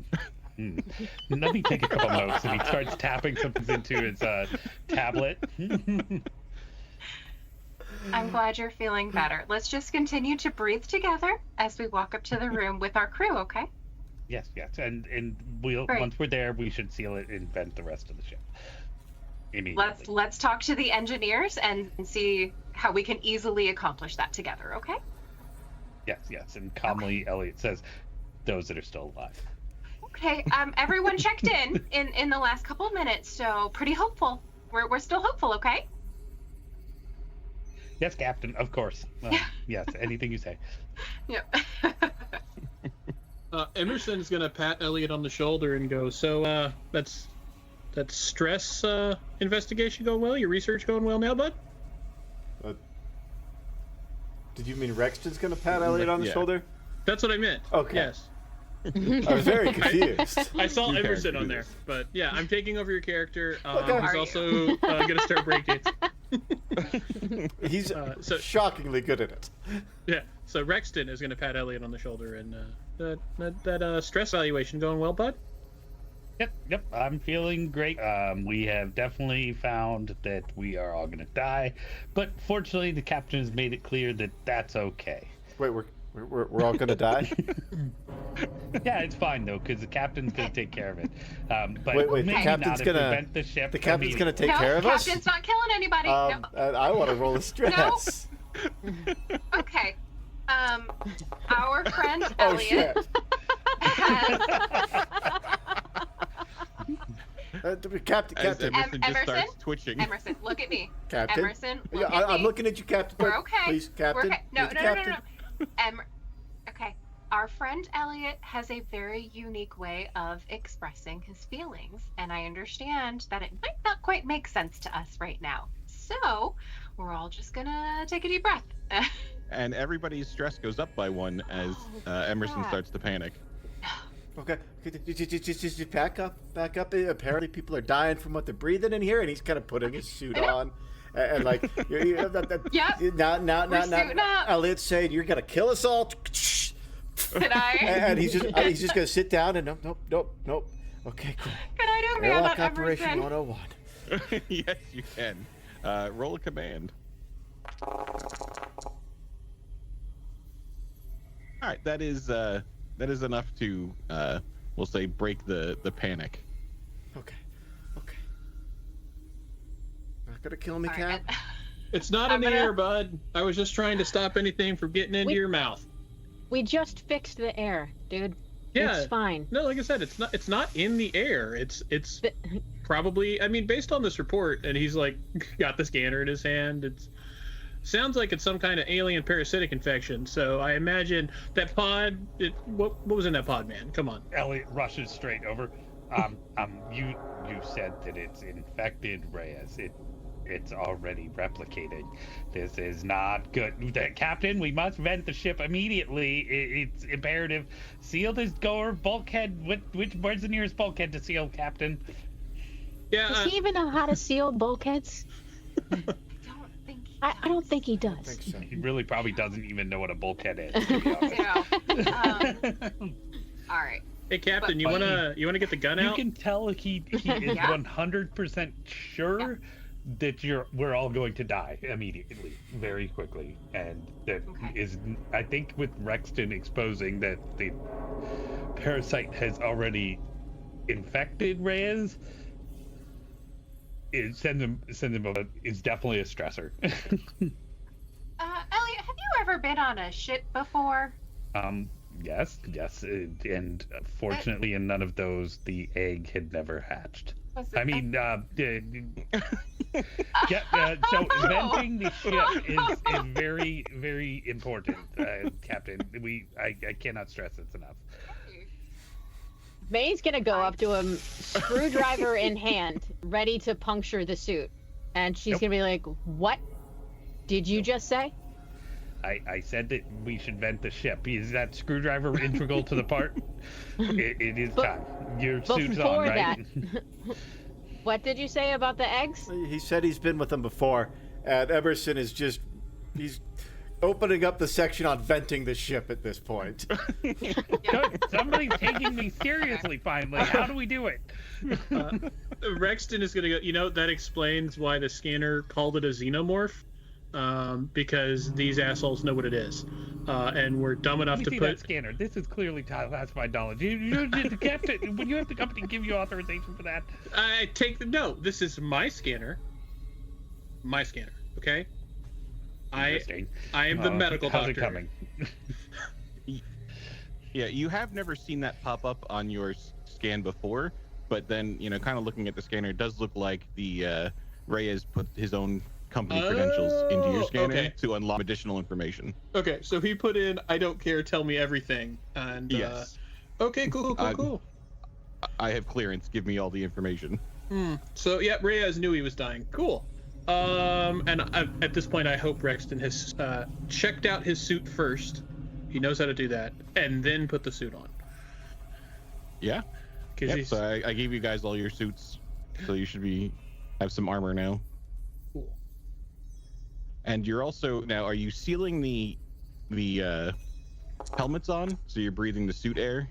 Speaker 1: me take a couple notes. And he starts tapping something into his tablet.
Speaker 5: I'm glad you're feeling better. Let's just continue to breathe together as we walk up to the room with our crew, okay?
Speaker 1: Yes. And we'll once we're there, we should seal it and vent the rest of the ship immediately.
Speaker 5: Let's talk to the engineers and see how we can easily accomplish that together, okay?
Speaker 1: Yes. And calmly, Elliot says, "Those that are still alive."
Speaker 5: Okay. Everyone checked in the last couple of minutes, so pretty hopeful. We're still hopeful, okay?
Speaker 1: Yes, Captain. Of course. Yes. Anything you say.
Speaker 5: Yep.
Speaker 3: Emerson's gonna pat Elliot on the shoulder and go, "So, that's stress investigation going well? Your research going well now, bud?"
Speaker 6: Did you mean Rexton's gonna pat Elliot on the shoulder?
Speaker 3: That's what I meant.
Speaker 6: Okay.
Speaker 3: Yes.
Speaker 6: I was very confused.
Speaker 3: I saw
Speaker 2: Your
Speaker 3: Emerson
Speaker 2: character
Speaker 3: on there, but yeah, I'm taking over your character.
Speaker 6: Okay.
Speaker 3: He's also gonna start breakdancing.
Speaker 6: He's
Speaker 3: so
Speaker 6: shockingly good at it.
Speaker 3: Yeah. So Rexton is gonna pat Elliot on the shoulder, and that stress evaluation going well, bud?
Speaker 1: Yep. I'm feeling great. We have definitely found that we are all gonna die, but fortunately, the captain has made it clear that that's okay.
Speaker 6: Wait, we're all gonna die?
Speaker 1: Yeah, it's fine though, because the captain's gonna take care of it. But
Speaker 6: wait, the
Speaker 1: maybe
Speaker 6: captain's
Speaker 1: not
Speaker 6: gonna
Speaker 1: prevent the ship.
Speaker 6: The captain's gonna take
Speaker 5: No,
Speaker 6: care of us.
Speaker 5: Captain's not killing anybody. No.
Speaker 6: I want to roll a stress.
Speaker 5: Okay. Our friend
Speaker 6: Oh
Speaker 5: Elliot
Speaker 6: shit!
Speaker 5: has
Speaker 6: Captain.
Speaker 2: As Emerson just
Speaker 5: Emerson?
Speaker 2: starts twitching.
Speaker 5: Emerson, look at me.
Speaker 6: Captain.
Speaker 5: Emerson,
Speaker 6: Yeah,
Speaker 5: look at
Speaker 6: I'm
Speaker 5: me.
Speaker 6: looking at you, Captain.
Speaker 5: We're okay.
Speaker 6: Please, Captain.
Speaker 5: We're okay. No.
Speaker 6: Captain.
Speaker 5: Okay. Our friend Elliot has a very unique way of expressing his feelings, and I understand that it might not quite make sense to us right now. So, we're all just gonna take a deep breath.
Speaker 2: And everybody's stress goes up by 1 as Emerson
Speaker 5: crap.
Speaker 2: starts to panic.
Speaker 6: Okay, just back up. Apparently, people are dying from what they're breathing in here, and he's kind of putting his suit on, and like,
Speaker 5: Yep.
Speaker 6: Now,
Speaker 5: suiting up.
Speaker 6: Elliot's saying you're gonna kill us all.
Speaker 5: Can I?
Speaker 6: And he's just gonna sit down and nope. Okay, cool.
Speaker 5: Can I do a
Speaker 6: Airlock
Speaker 5: command on
Speaker 6: Operation
Speaker 5: Emerson?
Speaker 6: 101.
Speaker 2: Yes, you can. Roll a command. All right, that is enough to we'll say break the panic.
Speaker 6: Okay. Not gonna kill me,
Speaker 5: All
Speaker 6: Cap.
Speaker 5: right.
Speaker 3: It's not in the air, bud. I was just trying to stop anything from getting into your mouth.
Speaker 4: We just fixed the air, dude.
Speaker 3: Yeah.
Speaker 4: It's fine.
Speaker 3: No, like I said, it's not in the air. It's probably, I mean, based on this report, and he's like got the scanner in his hand. It's sounds like it's some kind of alien parasitic infection. So I imagine that pod. What was in that pod, man? Come on.
Speaker 1: Elliot rushes straight over. You said that it's infected, Reyes. it's already replicating. This is not good. Captain, we must vent the ship immediately. It's imperative. Seal this door bulkhead. Where's the nearest bulkhead to seal, Captain?
Speaker 3: Yeah.
Speaker 4: Does he even know how to seal bulkheads?
Speaker 5: I
Speaker 4: I don't think he does.
Speaker 6: I think so.
Speaker 1: He really probably doesn't even know what a bulkhead is, to be honest.
Speaker 5: All right.
Speaker 3: Hey, Captain, you wanna get the gun
Speaker 1: You
Speaker 3: out?
Speaker 1: can tell he is
Speaker 5: Yeah.
Speaker 1: 100% sure that we're all going to die immediately, very quickly, and that is, I think, with Rexton exposing that the parasite has already infected Reyes, it sends him over. Is definitely a stressor.
Speaker 5: Elliot, have you ever been on a ship before?
Speaker 1: Yes, and fortunately, in none of those, the egg had never hatched. I mean, so venting the ship is very, very important, Captain. I cannot stress this enough.
Speaker 4: May's gonna go up to him, screwdriver in hand, ready to puncture the suit, and she's gonna be like, "What did you just say?"
Speaker 1: I said that we should vent the ship. Is that screwdriver integral to the part? It is time. Your suit's on, right?
Speaker 4: What did you say about the eggs?
Speaker 6: He said he's been with them before, and Emerson is he's opening up the section on venting the ship at this point.
Speaker 1: Good. Somebody's taking me seriously finally. How do we do it?
Speaker 3: Rexton is gonna go. That explains why the scanner called it a xenomorph. Because these assholes know what it is, and we're dumb enough to
Speaker 1: see
Speaker 3: put
Speaker 1: that scanner. This is clearly classified knowledge. You the captain. When you have the company give you authorization for that?
Speaker 3: I take the no. This is my scanner. My scanner. Okay. I am the medical
Speaker 1: how's
Speaker 3: doctor.
Speaker 1: It coming?
Speaker 2: Yeah, you have never seen that pop up on your scan before, but then kind of looking at the scanner, it does look like the Reyes put his own company credentials into your scanner to unlock additional information.
Speaker 3: Okay, so he put in "I don't care, tell me everything," and
Speaker 2: yes.
Speaker 3: Okay, cool.
Speaker 2: I have clearance. Give me all the information.
Speaker 3: So yeah, Reyes knew he was dying. Cool. And at this point, I hope Rexton has checked out his suit first. He knows how to do that, and then put the suit on.
Speaker 2: Yeah. Yep, so I gave you guys all your suits, so you should have some armor now.
Speaker 3: Cool.
Speaker 2: And you're also now. Are you sealing the helmets on, so you're breathing the suit air?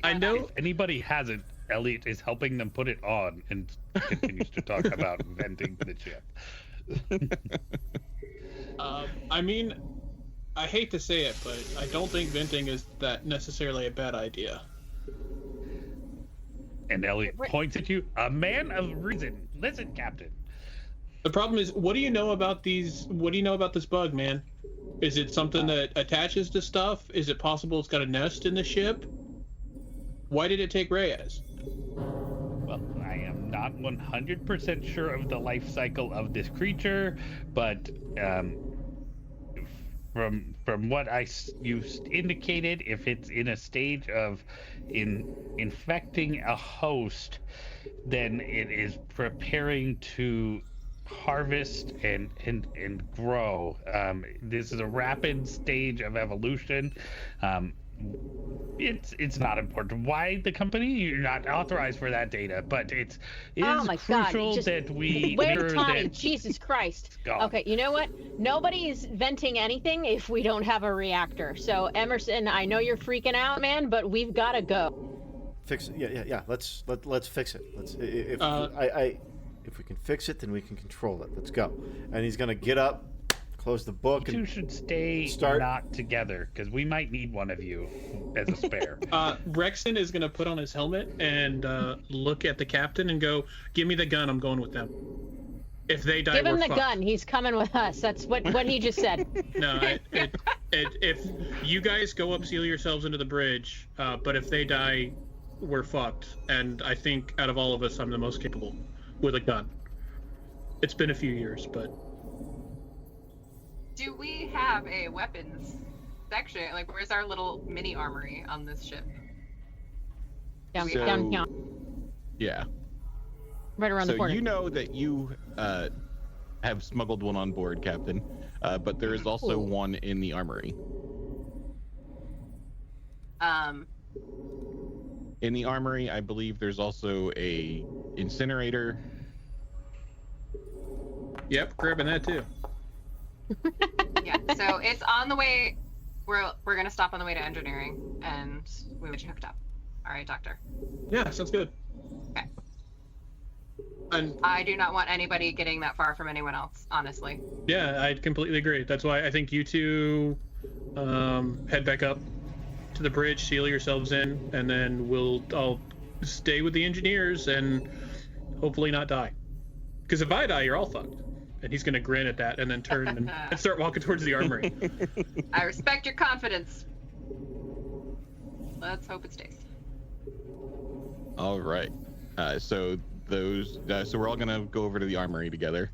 Speaker 3: I know.
Speaker 1: If anybody hasn't, Elliot is helping them put it on and continues to talk about venting the ship.
Speaker 3: I mean, I hate to say it, but I don't think venting is that necessarily a bad idea.
Speaker 1: And Elliot points at you, a man of reason. Listen, Captain.
Speaker 3: The problem is, what do you know about these? What do you know about this bug, man? Is it something that attaches to stuff? Is it possible it's got a nest in the ship? Why did it take Reyes?
Speaker 1: Well, I am not 100% sure of the life cycle of this creature, but from what you indicated, if it's in a stage of infecting a host, then it is preparing to harvest and grow. This is a rapid stage of evolution. It's not important why the company, you're not authorized for that data, but it is crucial that we
Speaker 4: where's Tommy? Jesus Christ. Okay, you know what? Nobody's venting anything if we don't have a reactor. So Emerson, I know you're freaking out, man, but we've got to go.
Speaker 6: Fix it. Yeah. Let's fix it. If we can fix it, then we can control it. Let's go. And he's gonna get up, close the book,
Speaker 1: you two should stay not together, because we might need one of you as a spare.
Speaker 3: Rexton is going to put on his helmet and look at the captain and go, "Give me the gun. I'm going with them. If they die,
Speaker 4: give him
Speaker 3: we're
Speaker 4: the
Speaker 3: fucked."
Speaker 4: gun. He's coming with us. That's what he just said.
Speaker 3: No, if you guys go up, seal yourselves into the bridge. But if they die, we're fucked. And I think out of all of us, I'm the most capable with a gun. It's been a few years, but.
Speaker 5: Do we have a weapons section? Like, where's our little mini armory on this ship?
Speaker 4: Down.
Speaker 2: Yeah.
Speaker 4: Right around the corner.
Speaker 2: So you know that you have smuggled one on board, Captain, but there is also one in the armory. In the armory, I believe there's also a incinerator.
Speaker 3: Yep, grabbing that too.
Speaker 5: Yeah, so it's on the way. We're gonna stop on the way to engineering, and we will get you hooked up. All right, Doctor.
Speaker 3: Yeah, sounds good.
Speaker 5: Okay.
Speaker 3: And
Speaker 5: I do not want anybody getting that far from anyone else, honestly.
Speaker 3: yeah, I completely agree. That's why I think you two head back up to the bridge, seal yourselves in, and then I'll stay with the engineers and hopefully not die. Because if I die, you're all fucked. And he's gonna grin at that and then turn and start walking towards the armory.
Speaker 5: I respect your confidence. Let's hope it stays.
Speaker 2: All right. So we're all gonna go over to the armory together.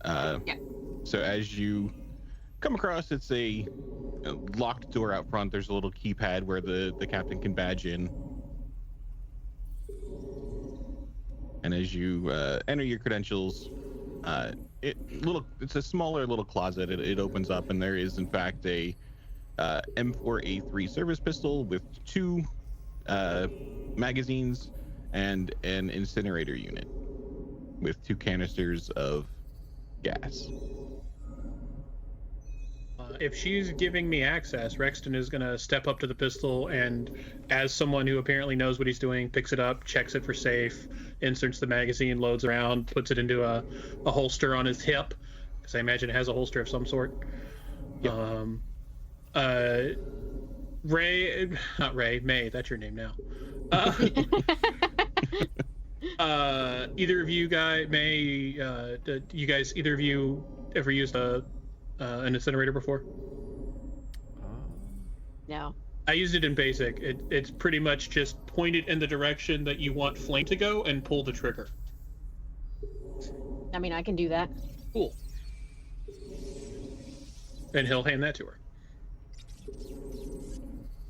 Speaker 5: Yeah.
Speaker 2: So as you come across, it's a locked door out front. There's a little keypad where the captain can badge in. And as you enter your credentials, it's a smaller little closet. It opens up, and there is in fact a M4A3 service pistol with 2 magazines and an incinerator unit with 2 canisters of gas.
Speaker 3: If she's giving me access, Rexton is going to step up to the pistol and, as someone who apparently knows what he's doing, picks it up, checks it for safe, inserts the magazine, loads around, puts it into a holster on his hip, because I imagine it has a holster of some sort. Yep. May, that's your name now. Either of you guys, either of you ever used an incinerator before?
Speaker 4: No.
Speaker 3: I used it in basic. It's pretty much just point it in the direction that you want flame to go and pull the trigger.
Speaker 4: I mean, I can do that.
Speaker 3: Cool. And he'll hand that to her.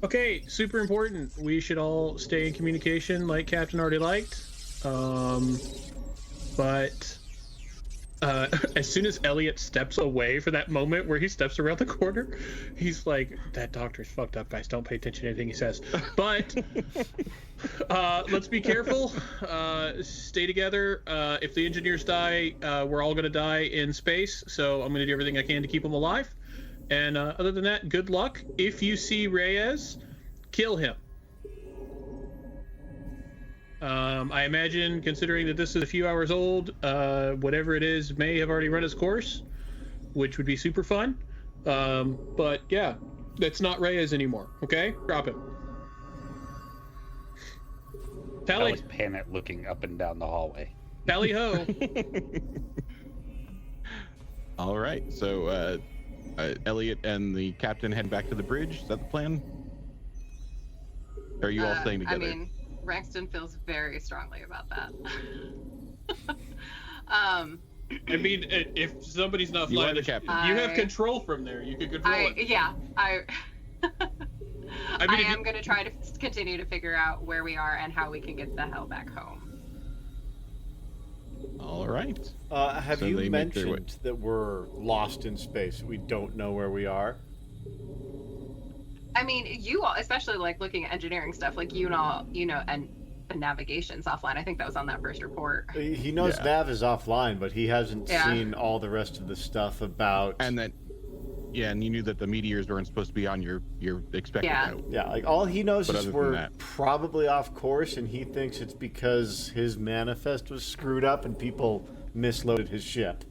Speaker 3: Okay, super important. We should all stay in communication like Captain already liked. But as soon as Elliot steps away for that moment where he steps around the corner, he's like, that doctor's fucked up, guys. Don't pay attention to anything he says. But let's be careful. Stay together. If the engineers die, we're all going to die in space. So I'm going to do everything I can to keep them alive. And other than that, good luck. If you see Reyes, kill him. I imagine, considering that this is a few hours old, whatever it is may have already run its course, which would be super fun. But yeah, that's not Reyes anymore. Okay, drop him.
Speaker 1: I
Speaker 3: Tally,
Speaker 1: was panicked looking up and down the hallway.
Speaker 3: tally ho.
Speaker 2: All right. So Elliot and the captain head back to the bridge. Is that the plan? Or are you all staying together?
Speaker 5: I mean, Rexton feels very strongly about that.
Speaker 3: I mean, if somebody's not
Speaker 2: You are
Speaker 3: flying
Speaker 2: the
Speaker 3: the
Speaker 2: captain.
Speaker 3: you have control from there. You can control it.
Speaker 5: Yeah, I
Speaker 3: I mean,
Speaker 5: am going to try to continue to figure out where we are and how we can get the hell back home.
Speaker 2: All right.
Speaker 6: Have
Speaker 2: So
Speaker 6: you
Speaker 2: they make their way.
Speaker 6: mentioned that we're lost in space? We don't know where we are?
Speaker 5: I mean, you all, especially like looking at engineering stuff, like and the navigation's offline. I think that was on that first report.
Speaker 6: He knows
Speaker 2: Yeah.
Speaker 6: Nav is offline, but he hasn't
Speaker 5: Yeah.
Speaker 6: seen all the rest of the stuff about...
Speaker 2: And that, yeah, and you knew that the meteors weren't supposed to be on your expected
Speaker 5: Yeah.
Speaker 2: route.
Speaker 6: Yeah, like all he knows
Speaker 2: But
Speaker 6: is
Speaker 2: other than
Speaker 6: we're
Speaker 2: that-
Speaker 6: probably off course, and he thinks it's because his manifest was screwed up and people misloaded his ship.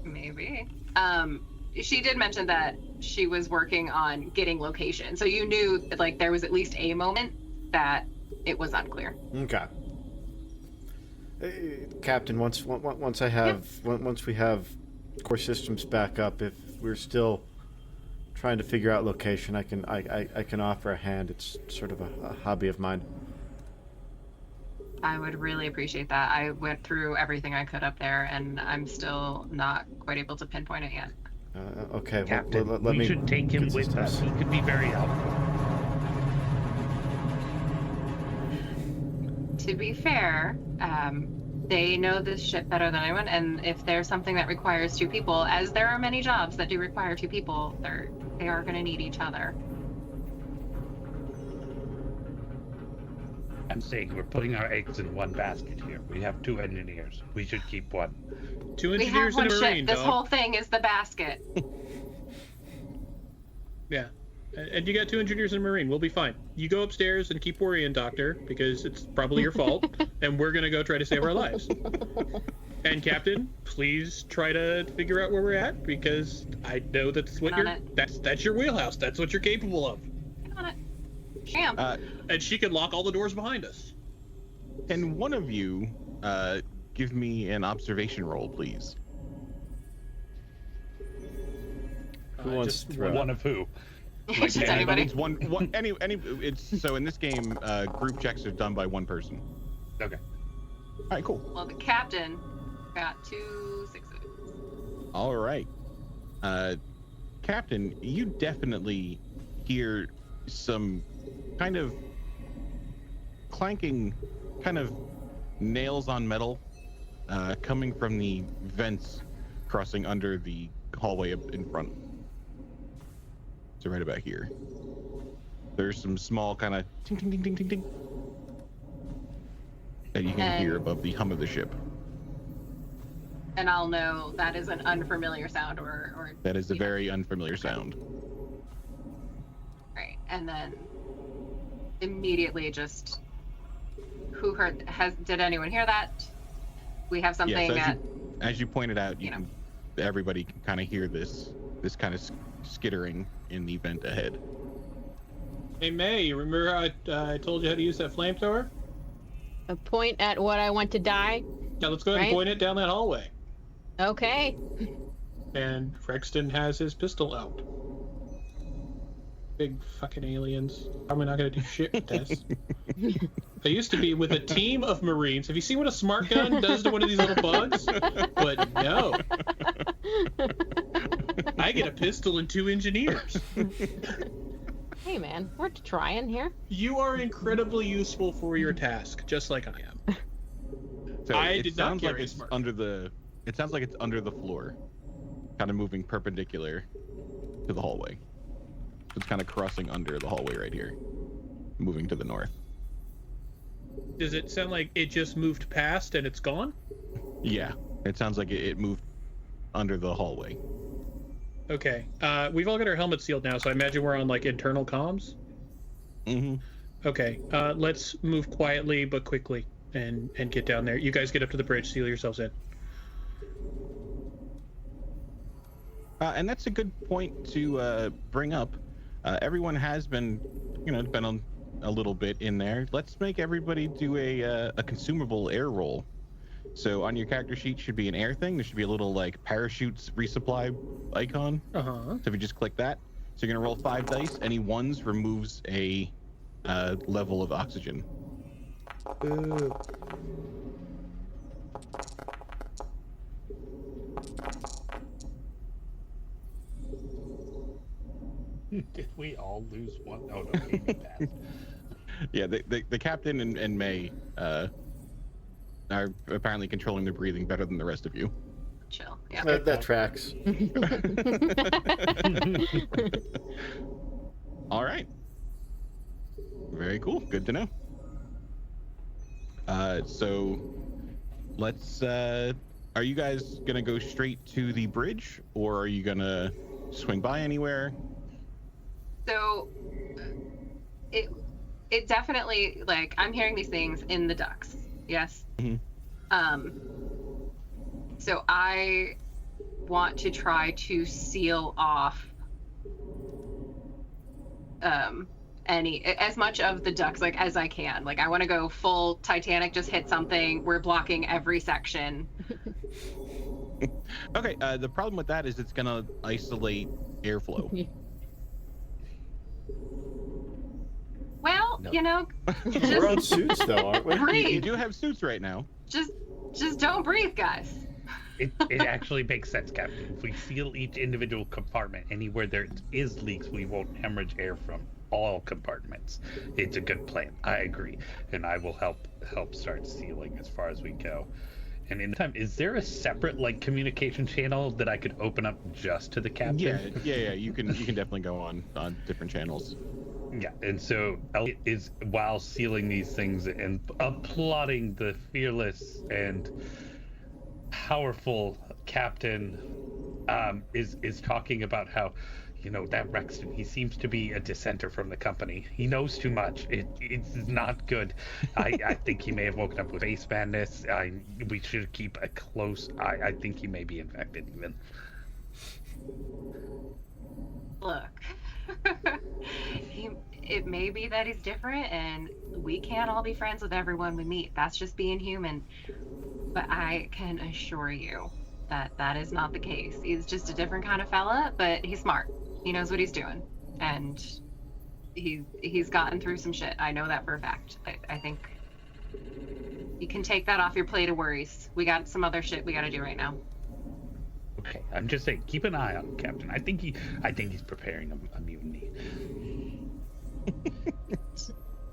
Speaker 5: Maybe. She did mention that she was working on getting location, so you knew that, like, there was at least a moment that it was unclear.
Speaker 6: Okay. Captain, once we have core systems back up, if we're still trying to figure out location, I can offer a hand. It's sort of a hobby of mine.
Speaker 5: I would really appreciate that. I went through everything I could up there, and I'm still not quite able to pinpoint it yet.
Speaker 6: Okay,
Speaker 1: Captain,
Speaker 6: let
Speaker 1: we
Speaker 6: me
Speaker 1: should take him
Speaker 6: get
Speaker 1: with
Speaker 6: systems.
Speaker 1: us. He could be very helpful.
Speaker 5: to be fair, they know this ship better than anyone, and if there's something that requires two people, as there are many jobs that do require two people, they are going to need each other.
Speaker 1: I'm saying we're putting our eggs in one basket here. We have 2 engineers. We should keep one.
Speaker 3: 2
Speaker 5: We have
Speaker 3: engineers
Speaker 5: one
Speaker 3: and a
Speaker 5: ship.
Speaker 3: marine,
Speaker 5: This
Speaker 3: dog.
Speaker 5: whole thing is the basket.
Speaker 3: Yeah. And you got 2 engineers and a marine. We'll be fine. You go upstairs and keep worrying, Doctor, because it's probably your fault, and we're going to go try to save our lives. And Captain, please try to figure out where we're at, because I know that's what that's your wheelhouse. That's what you're capable of.
Speaker 5: Get on it. Champ.
Speaker 3: And she can lock all the doors behind us.
Speaker 2: Can one of you give me an observation roll, please?
Speaker 6: Who wants
Speaker 3: just
Speaker 6: to throw?
Speaker 1: One of who?
Speaker 5: Just anybody.
Speaker 2: It's one any it's so in this game group checks are done by one person.
Speaker 1: Okay.
Speaker 2: All right, cool.
Speaker 5: Well, the captain got 2 6s.
Speaker 2: All right. Captain, you definitely hear some kind of clanking, kind of nails on metal coming from the vents crossing under the hallway up in front. So right about here. There's some small kind of ting ting ting ting ting ting that you can hear above the hum of the ship.
Speaker 5: And I'll know that is an unfamiliar sound or
Speaker 2: That is a very unfamiliar sound.
Speaker 5: Right. And then immediately just did anyone hear that? We have something
Speaker 2: Yes, as you pointed out,
Speaker 5: you know.
Speaker 2: Everybody can kind of hear this kind of skittering in the vent ahead.
Speaker 3: Hey, May, you remember how I told you how to use that flamethrower?
Speaker 4: A point at what I want to die.
Speaker 3: Now let's go ahead and
Speaker 4: Right.
Speaker 3: point it down that hallway.
Speaker 4: Okay.
Speaker 3: And Rexton has his pistol out. Big fucking aliens. How am I not gonna do shit with this? I used to be with a team of Marines. Have you seen what a smart gun does to one of these little bugs? But no. I get a pistol and 2 engineers.
Speaker 4: Hey, man, we're trying here.
Speaker 3: You are incredibly useful for your task, just like I am.
Speaker 2: So
Speaker 3: I
Speaker 2: it
Speaker 3: did not
Speaker 2: sounds like
Speaker 3: carry a
Speaker 2: it's
Speaker 3: smart
Speaker 2: under the. It sounds like it's under the floor, kind of moving perpendicular to the hallway. So it's kind of crossing under the hallway right here, moving to the north.
Speaker 3: Does it sound like it just moved past and it's gone?
Speaker 2: Yeah, it sounds like it moved under the hallway.
Speaker 3: Okay. We've all got our helmets sealed now, so I imagine we're on like internal comms.
Speaker 2: Mm-hmm.
Speaker 3: Okay. Let's move quietly but quickly and get down there. You guys get up to the bridge, seal yourselves in.
Speaker 2: And that's a good point to bring up. Everyone has been, been on a little bit in there. Let's make everybody do a consumable air roll. So on your character sheet should be an air thing. There should be a little like parachutes resupply icon.
Speaker 3: Uh-huh.
Speaker 2: So if you just click that, so you're gonna roll 5 dice. Any ones removes a level of oxygen.
Speaker 3: Ooh.
Speaker 1: Did we all lose one? Oh, no, Katie passed.
Speaker 2: Yeah, the captain and May are apparently controlling their breathing better than the rest of you.
Speaker 5: Chill. Yeah.
Speaker 6: That tracks.
Speaker 2: All right. Very cool. Good to know. So let's. Are you guys gonna go straight to the bridge, or are you gonna swing by anywhere?
Speaker 5: So it definitely, like, I'm hearing these things in the ducts. Yes.
Speaker 2: Mhm.
Speaker 5: So I want to try to seal off as much of the ducts like as I can. Like, I want to go full Titanic, just hit something. We're blocking every section.
Speaker 2: Okay. The problem with that is it's gonna isolate airflow.
Speaker 5: Well,
Speaker 1: No.
Speaker 6: We're on suits though, aren't we?
Speaker 2: You
Speaker 5: breathe.
Speaker 2: do have suits right now.
Speaker 5: Just don't breathe, guys.
Speaker 1: It actually makes sense, Captain. If we seal each individual compartment, anywhere there is leaks, we won't hemorrhage air from. all compartments. It's a good plan. I agree, and I will help start sealing as far as we go. And in the time, is there a separate like communication channel that I could open up just to the captain?
Speaker 2: Yeah. You can definitely go on different channels.
Speaker 1: Yeah, and so Elliot is, while sealing these things and applauding the fearless and powerful captain, is talking about how, that Rexton, he seems to be a dissenter from the company. He knows too much. It's not good. I think he may have woken up with face madness. We should keep a close eye. I think he may be infected even.
Speaker 5: Look, it may be that he's different, and we can't all be friends with everyone we meet. That's just being human. But I can assure you that that is not the case. He's just a different kind of fella, but he's smart. He knows what he's doing, and he's gotten through some shit. I know that for a fact. I think you can take that off your plate of worries. We got some other shit we got to do right now.
Speaker 1: Okay, I'm just saying, keep an eye on him, Captain. I think he's preparing a mutiny.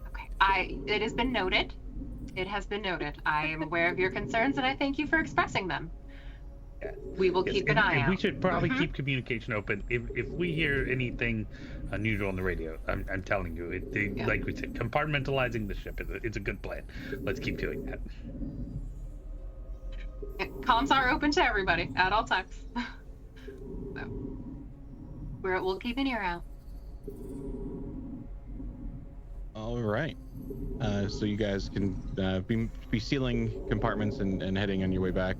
Speaker 5: Okay, it has been noted. It has been noted. I am aware of your concerns, and I thank you for expressing them.
Speaker 1: Yeah.
Speaker 5: We will keep an eye out.
Speaker 1: We should probably keep communication open. If we hear anything unusual on the radio, I'm telling you, like we said, compartmentalizing the ship it's a good plan. Let's keep doing that.
Speaker 5: Comms are open to everybody at all times. So, we'll keep an ear out.
Speaker 2: All right. So you guys can be sealing compartments and heading on your way back.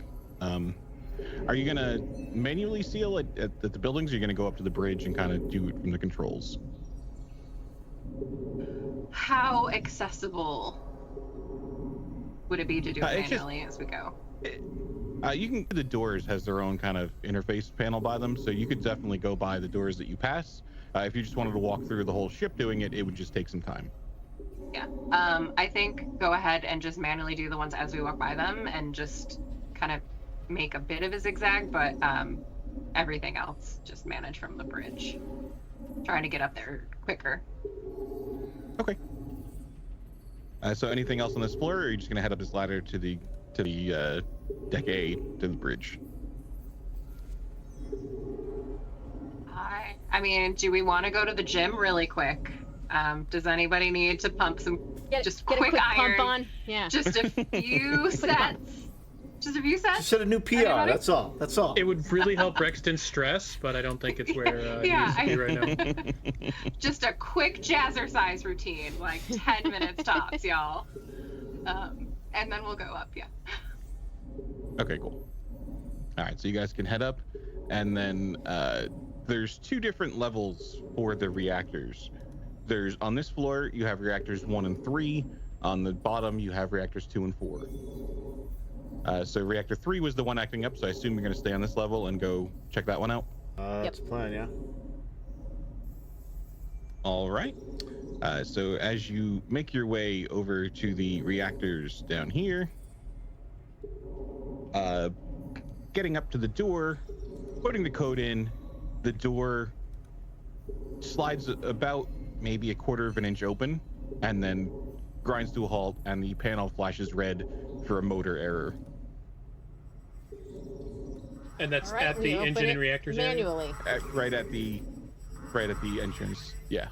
Speaker 2: Are you gonna manually seal at the buildings, or are you gonna go up to the bridge and kind of do it from the controls?
Speaker 5: How accessible would it be to do it manually as we go?
Speaker 2: The doors has their own kind of interface panel by them, so you could definitely go by the doors that you pass. If you just wanted to walk through the whole ship doing it, it would just take some time.
Speaker 5: Yeah. I think go ahead and just manually do the ones as we walk by them, and just kind of make a bit of a zigzag, but everything else just manage from the bridge. Trying to get up there quicker.
Speaker 2: Okay. So anything else on this floor, or are you just gonna head up this ladder to the deck A, to the bridge?
Speaker 5: I mean, do we want to go to the gym really quick? Does anybody need to pump some
Speaker 4: Get a quick
Speaker 5: iron?
Speaker 4: pump on. Yeah.
Speaker 5: Just a few sets. Just a few sets.
Speaker 6: Just set a new PR.
Speaker 5: Anybody?
Speaker 6: That's all.
Speaker 3: It would really help Rexton's stress, but I don't think it's where he needs to be right now.
Speaker 5: Just a quick jazzercise routine, like 10 minutes tops, y'all. And then we'll go up, yeah.
Speaker 2: Okay, cool. All right, so you guys can head up, and then there's two different levels for the reactors. There's, on this floor, you have reactors 1 and 3. On the bottom, you have reactors 2 and 4. So reactor 3 was the one acting up, so I assume you're going to stay on this level and go check that one out.
Speaker 6: That's the plan, yeah.
Speaker 2: All right. So as you make your way over to the reactors down here, getting up to the door, putting the code in, the door slides about maybe a quarter of an inch open, and then grinds to a halt, and the panel flashes red for a motor error.
Speaker 3: And that's
Speaker 4: All right,
Speaker 3: at
Speaker 4: we
Speaker 3: the
Speaker 4: open
Speaker 3: engine
Speaker 4: it
Speaker 3: and reactors area?
Speaker 4: manually.
Speaker 2: Right at the entrance. Yeah.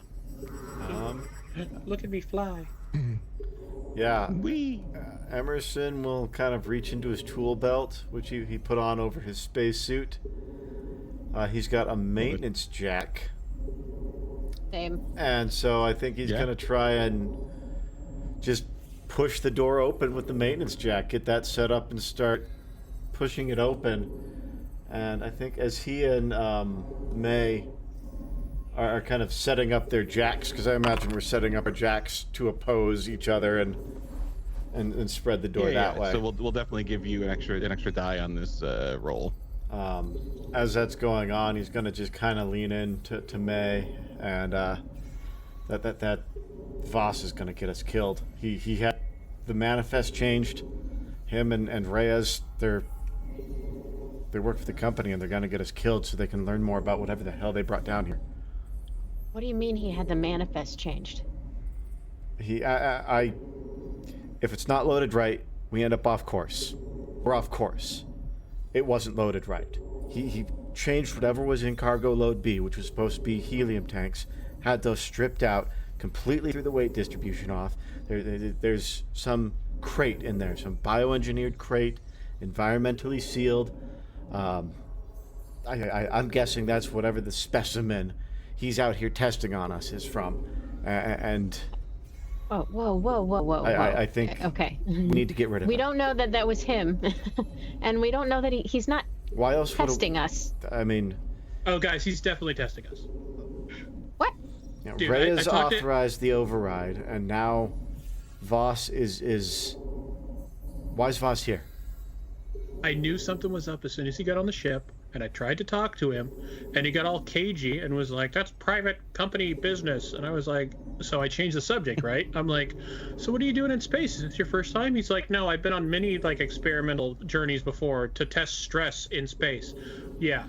Speaker 3: Look at me fly.
Speaker 6: Yeah.
Speaker 2: Wee.
Speaker 6: Emerson will kind of reach into his tool belt, which he put on over his spacesuit. He's got a maintenance jack.
Speaker 4: Same.
Speaker 6: And so I think he's going to try and just push the door open with the maintenance jack, get that set up and start pushing it open. And I think as he and May are kind of setting up their jacks, because I imagine we're setting up our jacks to oppose each other and spread the door that way.
Speaker 2: So we'll definitely give you an extra die on this roll.
Speaker 6: As that's going on, he's going to just kind of lean in to May, and that Voss is going to get us killed. He had the manifest changed. Him and Reyes, they work for the company, and they're going to get us killed so they can learn more about whatever the hell they brought down here.
Speaker 4: What do you mean he had the manifest changed?
Speaker 6: If it's not loaded right, we end up off course. We're off course. It wasn't loaded right. He changed whatever was in cargo load B, which was supposed to be helium tanks, had those stripped out, completely threw the weight distribution off. There's some crate in there, some bioengineered crate, environmentally sealed. I'm guessing that's whatever the specimen he's out here testing on us is from. And
Speaker 4: Oh, whoa.
Speaker 6: I think
Speaker 4: Okay.
Speaker 6: we need to get rid of
Speaker 4: We
Speaker 6: him.
Speaker 4: don't know that was him. And we don't know that he's not
Speaker 6: Why else would
Speaker 4: testing us.
Speaker 6: I mean,
Speaker 3: Oh, guys, he's definitely testing us.
Speaker 4: What?
Speaker 6: you know,
Speaker 3: Dude,
Speaker 6: Ray
Speaker 3: I
Speaker 6: has
Speaker 3: talked to-
Speaker 6: authorized the override, and now Voss is. Why is Voss here?
Speaker 3: I knew something was up as soon as he got on the ship, and I tried to talk to him, and he got all cagey and was like, "That's private company business." And I was like, so I changed the subject, right? I'm like, "So what are you doing in space? Is this your first time?" He's like, "No, I've been on many like experimental journeys before to test stress in space." Yeah.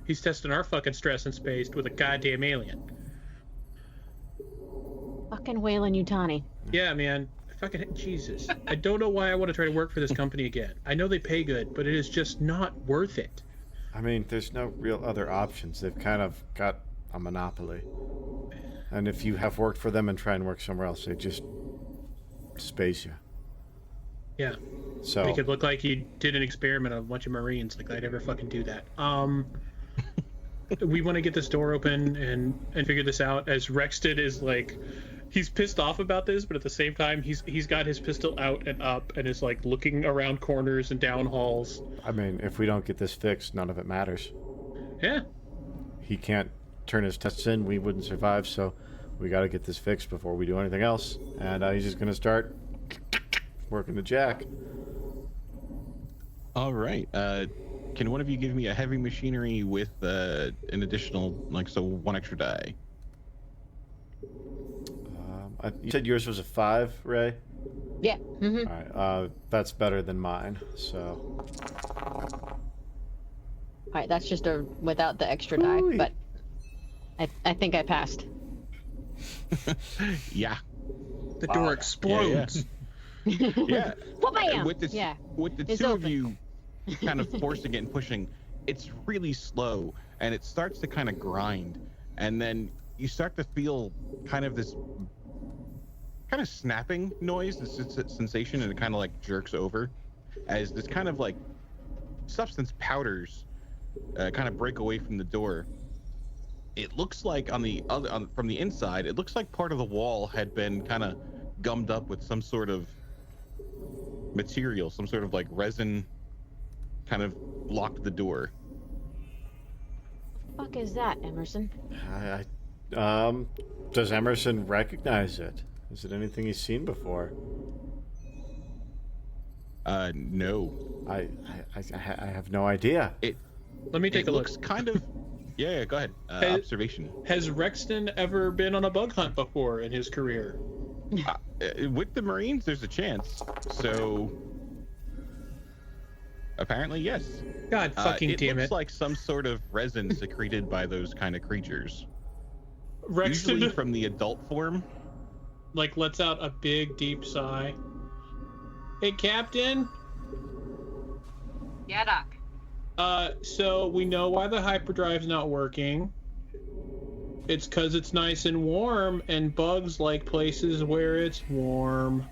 Speaker 3: He's testing our fucking stress in space with a goddamn alien.
Speaker 4: Fucking Wayland Yutani.
Speaker 3: Yeah, man. Fucking Jesus. I don't know why I want to try to work for this company again. I know they pay good, but it is just not worth it.
Speaker 6: I mean, there's no real other options. They've kind of got a monopoly. And if you have worked for them and try and work somewhere else, they just space you.
Speaker 3: Yeah.
Speaker 6: So
Speaker 3: Make it look like you did an experiment on a bunch of Marines. Like I'd ever fucking do that. We want to get this door open and figure this out. As Rexton is like, he's pissed off about this, but at the same time, he's got his pistol out and up and is like looking around corners and down halls.
Speaker 6: I mean, if we don't get this fixed, none of it matters.
Speaker 3: Yeah.
Speaker 6: He can't turn his tests in. We wouldn't survive, so we got to get this fixed before we do anything else. And he's just going to start working the jack.
Speaker 2: All right. Can one of you give me a heavy machinery with an additional, one extra die?
Speaker 6: You said yours was a 5, Ray?
Speaker 4: Yeah. Mm-hmm.
Speaker 6: All right. That's better than mine, so...
Speaker 4: All right, that's just without the extra die,
Speaker 6: Ooh.
Speaker 4: but I think I passed.
Speaker 2: Yeah.
Speaker 3: The door explodes.
Speaker 2: Yeah.
Speaker 4: Wha-bam!
Speaker 2: With the
Speaker 4: It's
Speaker 2: two
Speaker 4: open.
Speaker 2: of you kind of forcing it and pushing, it's really slow, and it starts to kind of grind, and then you start to feel kind of this kind of snapping noise, this sensation, and it kind of like jerks over as this kind of like substance powders kind of break away from the door. It looks like from the inside, it looks like part of the wall had been kind of gummed up with some sort of material, some sort of like resin, kind of blocked the door.
Speaker 4: What the fuck is that, Emerson?
Speaker 6: Does Emerson recognize it? Is it anything he's seen before?
Speaker 2: No.
Speaker 6: I have no idea.
Speaker 3: Let me take a look.
Speaker 2: Looks kind of. Yeah, go ahead. Observation.
Speaker 3: Has Rexton ever been on a bug hunt before in his career?
Speaker 2: With the Marines, there's a chance. So. Apparently, yes.
Speaker 3: God fucking damn
Speaker 2: it
Speaker 3: it.
Speaker 2: looks like some sort of resin secreted by those kind of creatures.
Speaker 3: Rexton
Speaker 2: Usually from the adult form.
Speaker 3: like lets out a big deep sigh. Hey, Captain.
Speaker 5: Yeah, Doc.
Speaker 3: So we know why the hyperdrive's not working. It's because it's nice and warm, and bugs like places where it's warm.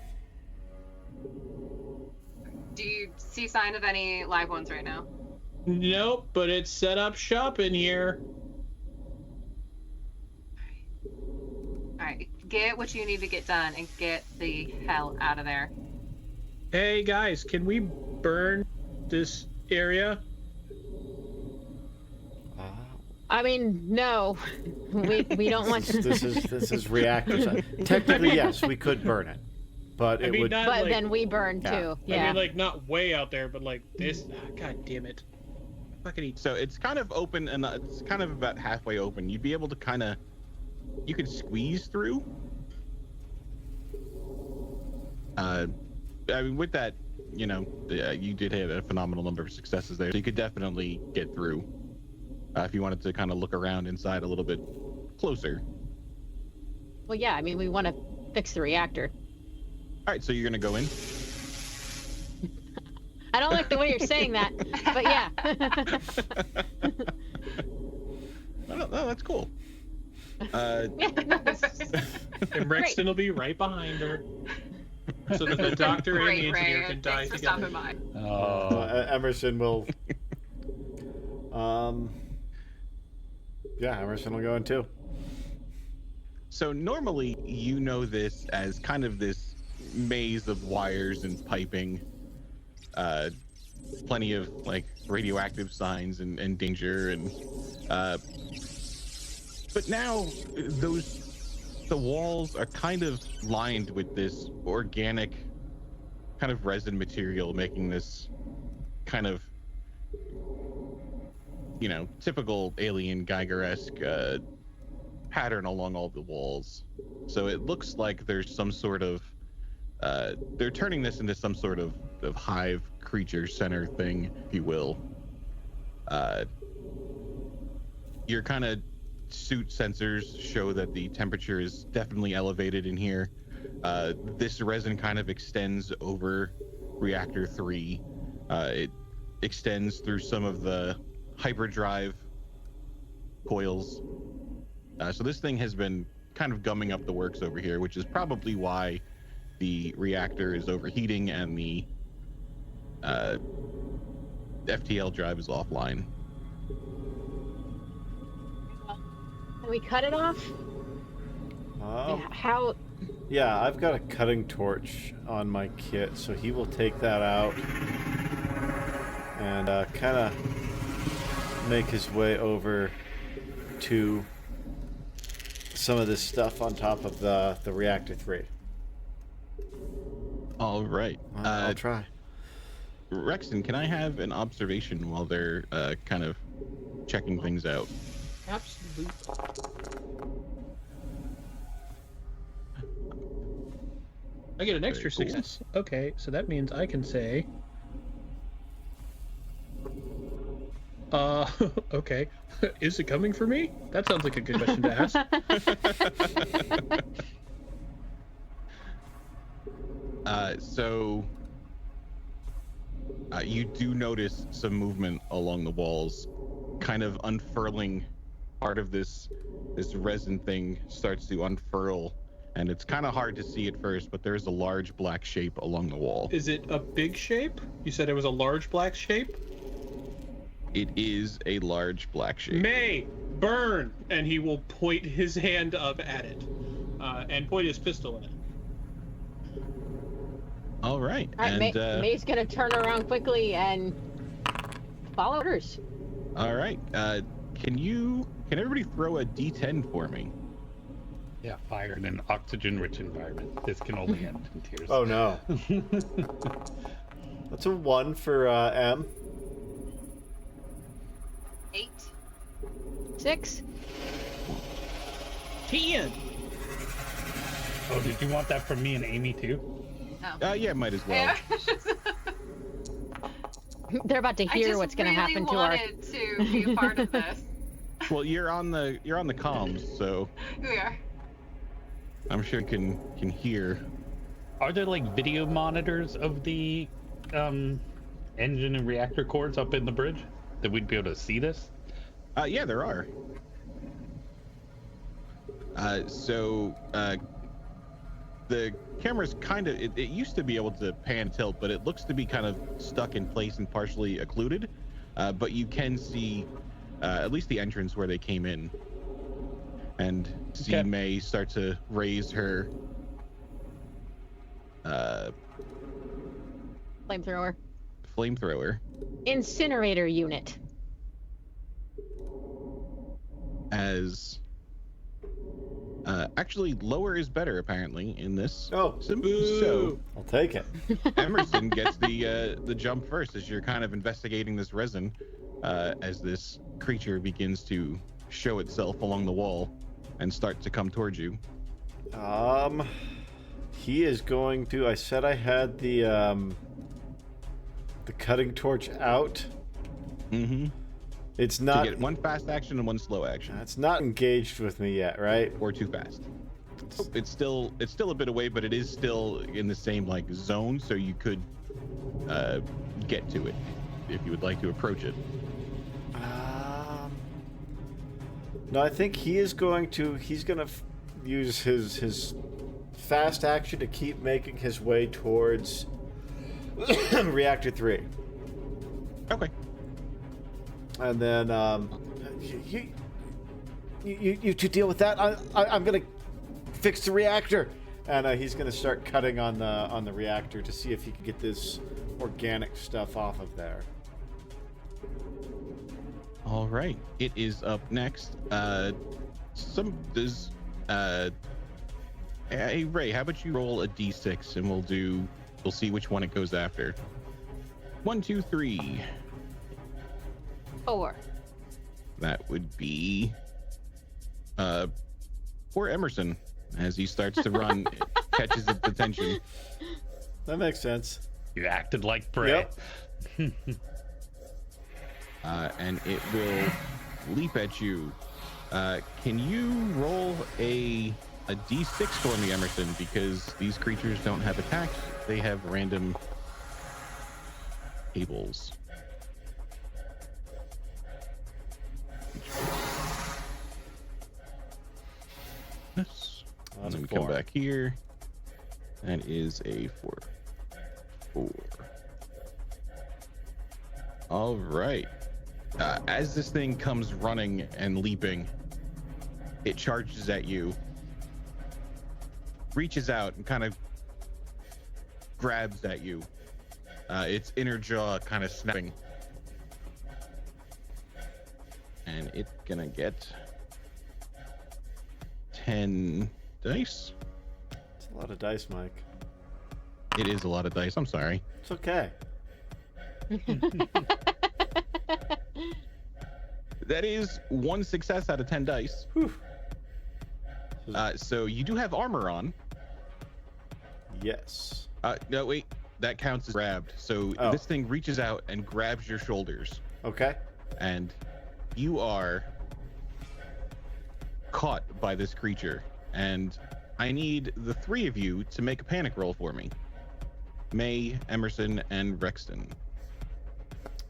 Speaker 5: Do you see sign of any live ones right now?
Speaker 3: Nope, but it's set up shop in here.
Speaker 5: All right, get what you need to get done and get the hell out of there.
Speaker 3: Hey guys, can we burn this area?
Speaker 4: I mean, no. We don't want to.
Speaker 6: This is reactor. Technically, yes, we could burn it, but
Speaker 3: I
Speaker 6: it
Speaker 3: mean,
Speaker 6: would.
Speaker 3: not
Speaker 4: But
Speaker 3: like,
Speaker 4: then we burn
Speaker 6: Yeah.
Speaker 4: too. Yeah.
Speaker 3: I mean, like not way out there, but like this. God damn it! Fucking eat.
Speaker 2: So it's kind of open, and it's kind of about halfway open. You'd be able to kind of, you could squeeze through. I mean, with that, you did have a phenomenal number of successes there, so you could definitely get through. If you wanted to kind of look around inside a little bit. closer.
Speaker 4: Well, yeah. I mean, we want to fix the reactor.
Speaker 2: All right, so you're gonna go in.
Speaker 4: I don't like the way you're saying that, but yeah.
Speaker 2: No, that's cool.
Speaker 4: Yeah, no, it's just-
Speaker 3: And Rexton will be right behind her, so that the doctor and the
Speaker 5: Great,
Speaker 3: engineer
Speaker 5: Ray.
Speaker 3: can die
Speaker 5: Thanks for
Speaker 3: together.
Speaker 5: stopping by.
Speaker 1: Oh,
Speaker 6: Emerson will. Yeah, Emerson will go in too.
Speaker 2: So normally you know this as kind of this maze of wires and piping, plenty of like radioactive signs and danger and but now the walls are kind of lined with this organic kind of resin material, making this kind of, you know, typical alien Geiger-esque pattern along all the walls. So it looks like there's some sort of they're turning this into some sort of hive creature center thing, if you will. Your kind of suit sensors show that the temperature is definitely elevated in here. This resin kind of extends over reactor 3. It extends through some of the hyperdrive coils. So this thing has been kind of gumming up the works over here, which is probably why the reactor is overheating and the FTL drive is offline.
Speaker 4: Can we cut it off? How?
Speaker 6: Yeah, I've got a cutting torch on my kit, so he will take that out and kind of make his way over to some of this stuff on top of the reactor 3.
Speaker 2: All right.
Speaker 6: I'll try.
Speaker 2: Rexton, can I have an observation while they're kind of checking things out?
Speaker 3: Absolutely. I get an extra
Speaker 2: Very cool.
Speaker 3: success. Okay, so that means I can say. Okay. Is it coming for me? That sounds like a good question to ask.
Speaker 2: You do notice some movement along the walls, kind of unfurling. Part of this resin thing starts to unfurl, and it's kind of hard to see at first, but there's a large black shape along the wall.
Speaker 3: Is it a big shape? You said it was a large black shape?
Speaker 2: It is a large black shape.
Speaker 3: May, burn! And he will point his hand up at it, and point his pistol at it.
Speaker 2: All right.
Speaker 4: All right,
Speaker 2: And
Speaker 4: May's gonna turn around quickly and follow orders.
Speaker 2: all right. Can everybody throw a D10 for me?
Speaker 1: yeah, fire in an oxygen-rich environment. This can only end in tears.
Speaker 6: Oh no. That's a 1 for M.
Speaker 5: 8.
Speaker 4: 6.
Speaker 3: 10!
Speaker 1: Oh, did you want that from me and Amy too?
Speaker 5: Oh.
Speaker 2: Yeah, might as well.
Speaker 5: Yeah.
Speaker 4: They're about to hear what's gonna happen to our.
Speaker 5: I just really wanted to be a part of this.
Speaker 2: Well, you're on the comms, so
Speaker 5: We are.
Speaker 2: I'm sure you can hear.
Speaker 1: Are there like video monitors of the engine and reactor cores up in the bridge that we'd be able to see this?
Speaker 2: Yeah, there are. The camera's kind of, it used to be able to pan and tilt, but it looks to be kind of stuck in place and partially occluded. But you can see at least the entrance where they came in, and see
Speaker 1: Okay.
Speaker 2: May start to raise her
Speaker 4: Flamethrower.
Speaker 2: flamethrower
Speaker 4: Incinerator unit.
Speaker 2: as actually lower is better apparently in this.
Speaker 6: Oh,
Speaker 2: So
Speaker 6: I'll take it.
Speaker 2: Emerson gets the jump first as you're kind of investigating this resin as this creature begins to show itself along the wall and start to come towards you.
Speaker 6: He is going to. I said I had the cutting torch out.
Speaker 2: Mm-hmm.
Speaker 6: It's
Speaker 2: To
Speaker 6: not.
Speaker 2: get one fast action and one slow action,
Speaker 6: It's not engaged with me yet, right?
Speaker 2: or too fast. It's still a bit away, but it is still in the same like zone, so you could get to it if you would like to approach it.
Speaker 6: No, I think he's going to use his fast action to keep making his way towards reactor 3.
Speaker 2: Okay.
Speaker 6: And then you two deal with that. I'm gonna fix the reactor, and he's gonna start cutting on the reactor to see if he can get this organic stuff off of there.
Speaker 2: All right. It is up next. Hey Ray, how about you roll a d6 and we'll see which one it goes after. 1, 2, 3.
Speaker 4: 4.
Speaker 2: That would be poor Emerson as he starts to run. It catches its attention.
Speaker 6: That makes sense.
Speaker 1: You acted like prey.
Speaker 6: Yep.
Speaker 2: And it will leap at you. Can you roll a d6 for me, Emerson? Because these creatures don't have attacks; they have random tables. Yes.
Speaker 6: That's
Speaker 2: Let me
Speaker 6: a
Speaker 2: come
Speaker 6: 4.
Speaker 2: back here. That is a 4. All right. As this thing comes running and leaping, it charges at you, reaches out and kind of grabs at you. Its inner jaw kind of snapping. And it's gonna get 10 dice.
Speaker 6: It's a lot of dice, Mike.
Speaker 2: It is a lot of dice. I'm sorry.
Speaker 6: It's okay.
Speaker 2: That is 1 success out of 10 dice.
Speaker 6: Whew.
Speaker 2: So you do have armor on.
Speaker 6: Yes.
Speaker 2: No, wait. That counts as grabbed. So this thing reaches out and grabs your shoulders.
Speaker 6: Okay.
Speaker 2: And you are caught by this creature. And I need the 3 of you to make a panic roll for me. May, Emerson, and Rexton.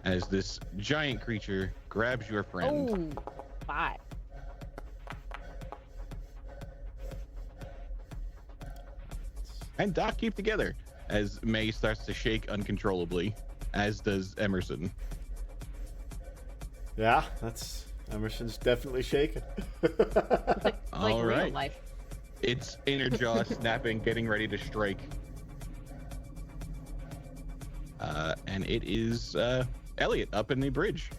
Speaker 2: As this giant creature grabs your friend.
Speaker 4: Oh, 5.
Speaker 2: And Doc keep together as May starts to shake uncontrollably, as does Emerson.
Speaker 6: Yeah, that's Emerson's definitely shaking.
Speaker 4: Like
Speaker 2: All
Speaker 4: real
Speaker 2: right.
Speaker 4: life.
Speaker 2: Its inner jaw snapping, getting ready to strike. And it is Elliot up in the bridge.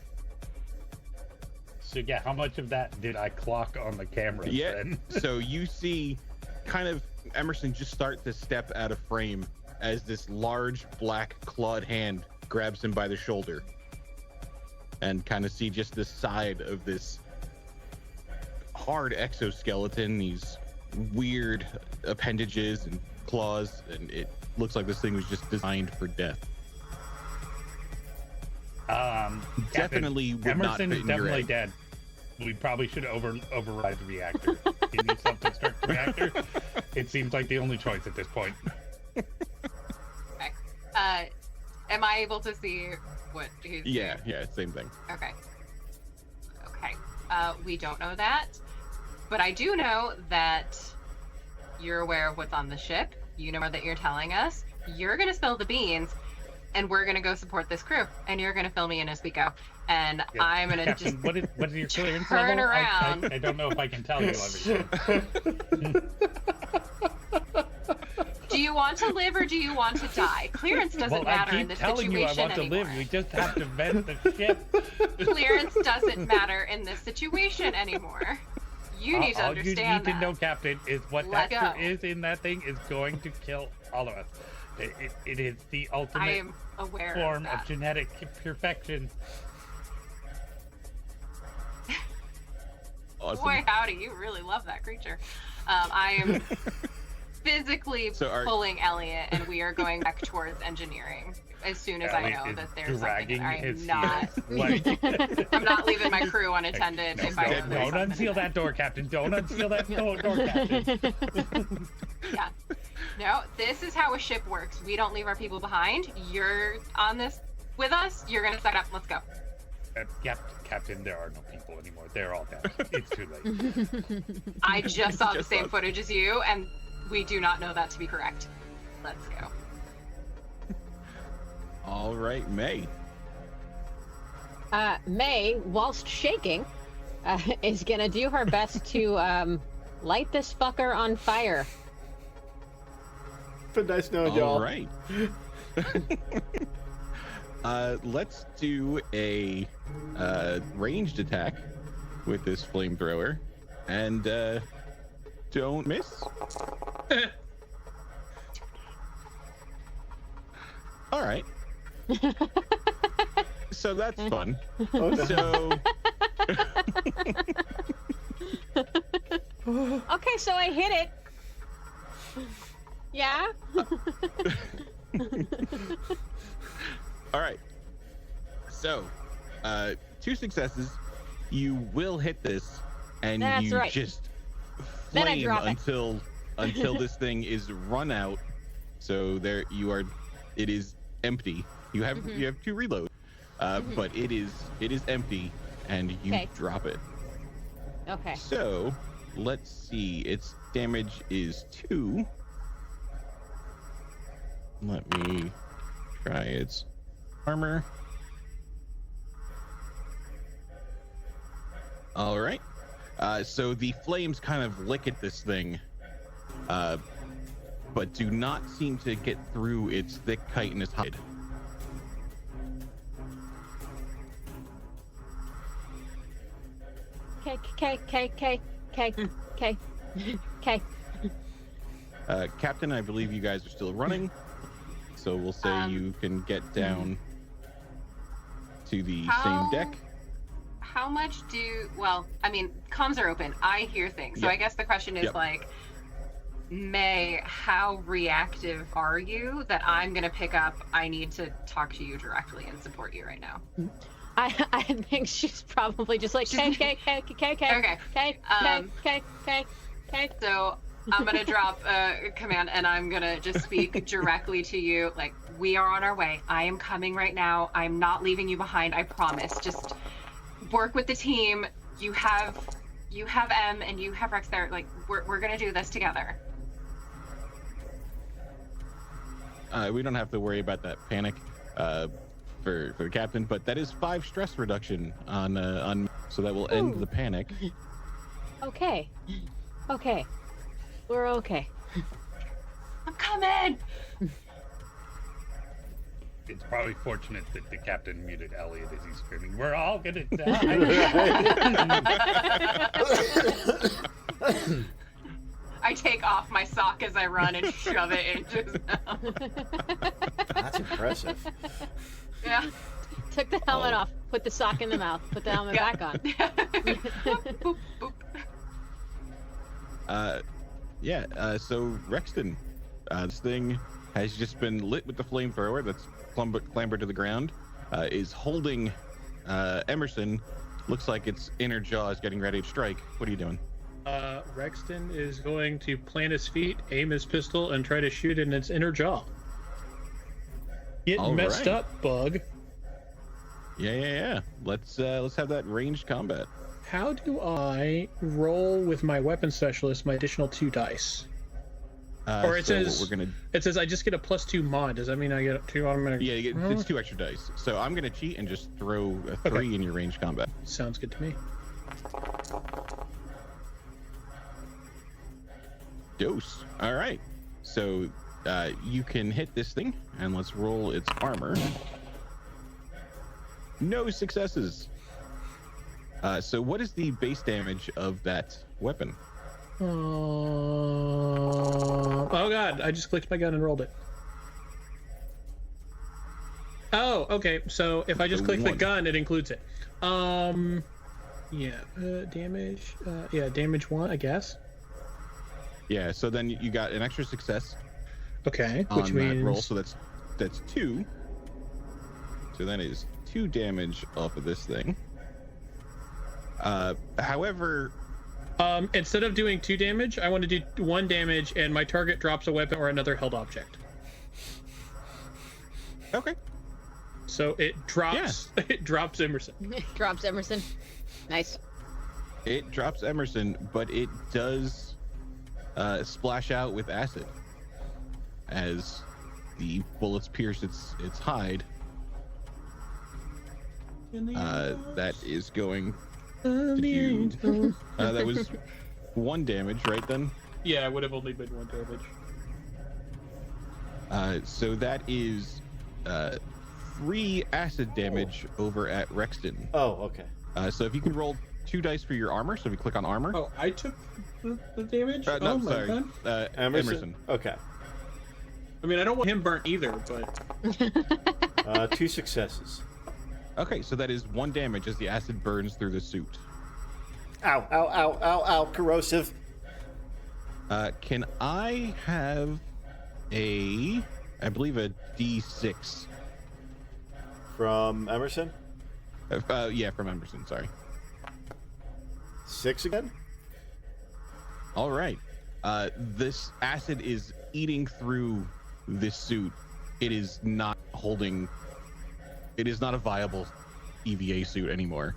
Speaker 1: So yeah, how much of that did I clock on the camera?
Speaker 2: Yeah.
Speaker 1: Then?
Speaker 2: So you see kind of Emerson just start to step out of frame as this large black clawed hand grabs him by the shoulder. And kind of see just the side of this hard exoskeleton, these weird appendages and claws, and it looks like this thing was just designed for death. Definitely would not
Speaker 1: Emerson
Speaker 2: fit
Speaker 1: is
Speaker 2: in your
Speaker 1: definitely
Speaker 2: egg.
Speaker 1: dead. We probably should override the reactor. Can you something start the reactor? It seems like the only choice at this point.
Speaker 5: Okay. Am I able to see what he's
Speaker 2: Yeah,
Speaker 5: doing?
Speaker 2: yeah, same thing.
Speaker 5: Okay. Okay. We don't know that, but I do know that you're aware of what's on the ship. You know that you're telling us. You're gonna spill the beans, and we're gonna go support this crew, and you're gonna fill me in as we go. And
Speaker 1: Yeah.
Speaker 5: I'm gonna
Speaker 1: Captain,
Speaker 5: just
Speaker 1: what is your clearance
Speaker 5: turn
Speaker 1: level?
Speaker 5: around.
Speaker 1: I don't know if I can tell you everything.
Speaker 5: Do you want to live or do you want to die? Clearance doesn't
Speaker 1: Well, I
Speaker 5: matter in
Speaker 1: keep
Speaker 5: this
Speaker 1: telling you I
Speaker 5: situation
Speaker 1: want to
Speaker 5: anymore.
Speaker 1: live. We just have to vent the ship.
Speaker 5: Clearance doesn't matter in this situation anymore. You need to
Speaker 1: All
Speaker 5: understand
Speaker 1: you need
Speaker 5: that.
Speaker 1: to know, Captain, is what
Speaker 5: Let
Speaker 1: that
Speaker 5: go.
Speaker 1: is in that thing is going to kill all of us. It is the
Speaker 5: I
Speaker 1: ultimate
Speaker 5: am aware
Speaker 1: form
Speaker 5: of that.
Speaker 1: of genetic perfection.
Speaker 2: Awesome.
Speaker 5: Boy, howdy, you really love that creature. I am physically
Speaker 2: So
Speaker 5: pulling Elliot, and we are going back towards engineering. as soon as I know that there's something.
Speaker 1: his
Speaker 5: I'm not.
Speaker 1: like,
Speaker 5: I'm not leaving my crew unattended if I know there's
Speaker 1: don't
Speaker 5: something
Speaker 1: unseal
Speaker 5: in
Speaker 1: that door, Captain. Don't unseal that door, Captain.
Speaker 5: Yeah. No, this is how a ship works. We don't leave our people behind. You're on this with us. You're gonna set up. Let's go.
Speaker 1: Captain, there are no people anymore. They're all dead. It's too late.
Speaker 5: I just saw the same footage as you, and we do not know that to be correct. Let's go.
Speaker 2: All right, May.
Speaker 4: May, whilst shaking, is gonna do her best to light this fucker on fire.
Speaker 6: But nice knowing y'all.
Speaker 2: All right. Let's do a ranged attack with this flamethrower, and don't miss. All right. So that's fun. So.
Speaker 4: Okay, so I hit it. Yeah.
Speaker 2: All right. So, 2 successes. You will hit this, and
Speaker 4: That's
Speaker 2: you
Speaker 4: right.
Speaker 2: just
Speaker 4: Then I
Speaker 2: flame
Speaker 4: drop it.
Speaker 2: until this thing is run out. So there you are. It is empty. You have 2 reloads, but it is empty, and you
Speaker 4: Okay.
Speaker 2: drop it.
Speaker 4: Okay.
Speaker 2: So let's see. Its damage is 2. Let me try its armor. All right. So the flames kind of lick at this thing, but do not seem to get through its thick chitinous hide.
Speaker 4: K.
Speaker 2: Captain, I believe you guys are still running, so we'll say you can get down to the same deck.
Speaker 5: How much well, I mean, comms are open. I hear things. So
Speaker 2: Yep.
Speaker 5: I guess the question is like, May, how reactive are you that I'm going to pick up? I need to talk to you directly and support you right now.
Speaker 4: I think she's probably just like K.
Speaker 5: So I'm going to drop a command and I'm going to just speak directly to you. Like, we are on our way. I am coming right now. I'm not leaving you behind. I promise. Just work with the team. You have M and you have Rex there. Like, we're going to do this together.
Speaker 2: We don't have to worry about that panic for the captain, but that is 5 stress reduction on so that will end the panic.
Speaker 4: Okay. We're okay.
Speaker 5: I'm coming.
Speaker 1: It's probably fortunate that the captain muted Elliot as he's screaming, "We're all gonna die!"
Speaker 5: I take off my sock as I run and shove it into his mouth.
Speaker 6: That's impressive.
Speaker 5: Yeah.
Speaker 4: Took the helmet off, put the sock in the mouth, put the helmet back on.
Speaker 5: Boop, boop.
Speaker 2: So Rexton, this thing has just been lit with the flamethrower that's clambered to the ground, is holding Emerson. Looks like its inner jaw is getting ready to strike. What are you doing?
Speaker 3: Rexton is going to plant his feet, aim his pistol, and try to shoot in its inner jaw. Get
Speaker 2: All
Speaker 3: messed
Speaker 2: right.
Speaker 3: up, bug.
Speaker 2: Yeah. Let's have that ranged combat.
Speaker 3: How do I roll with my weapon specialist my additional 2 dice? Or it
Speaker 2: So
Speaker 3: says
Speaker 2: we're gonna.
Speaker 3: it says I just get a +2 mod. Does that mean I get 2 automatic?
Speaker 2: Yeah, it's 2 extra dice. So I'm gonna cheat and just throw a 3 in your ranged combat.
Speaker 3: Sounds good to me.
Speaker 2: Dose. All right. So you can hit this thing, and let's roll its armor. No successes. So what is the base damage of that weapon?
Speaker 3: Oh god, I just clicked my gun and rolled it. Oh, okay. So if I just click the
Speaker 2: 1.
Speaker 3: gun, it includes it. Damage. Damage 1, I guess.
Speaker 2: Yeah. So then you got an extra success
Speaker 3: Okay,
Speaker 2: on
Speaker 3: which
Speaker 2: that
Speaker 3: means
Speaker 2: roll. So that's 2. So that is 2 damage off of this thing. However,
Speaker 3: instead of doing 2 damage, I want to do 1 damage, and my target drops a weapon or another held object.
Speaker 2: okay.
Speaker 3: So it drops.
Speaker 2: Yeah.
Speaker 3: It drops Emerson.
Speaker 4: Drops Emerson. Nice.
Speaker 2: It drops Emerson, but it does splash out with acid as the bullets pierce its hide. That is going to do. That was 1 damage, right then?
Speaker 3: Yeah, it would have only been 1 damage.
Speaker 2: So that is 3 acid damage over at Rexton.
Speaker 6: Oh, okay.
Speaker 2: So if you can roll 2 dice for your armor, so if you click on armor.
Speaker 3: Oh, I took the damage?
Speaker 2: No,
Speaker 3: oh my
Speaker 2: sorry.
Speaker 3: God.
Speaker 2: Emerson.
Speaker 6: Okay.
Speaker 3: I mean, I don't want him burnt either, but
Speaker 6: 2 successes.
Speaker 2: Okay, so that is 1 damage as the acid burns through the suit.
Speaker 6: Ow, ow, ow, ow, ow, corrosive.
Speaker 2: Can I have I believe a D6?
Speaker 6: From Emerson?
Speaker 2: Yeah, from Emerson, sorry.
Speaker 6: 6 again?
Speaker 2: All right. This acid is eating through this suit. It is not holding. It is not a viable EVA suit anymore.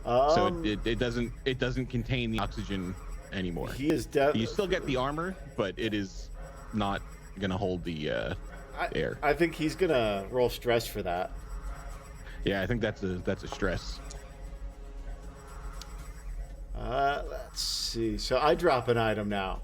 Speaker 2: So it doesn't contain the oxygen anymore.
Speaker 6: He is
Speaker 2: You still get the armor, but it is not gonna hold the air.
Speaker 6: I think he's gonna roll stress for that.
Speaker 2: Yeah, I think that's a stress.
Speaker 6: Let's see. So I drop an item now.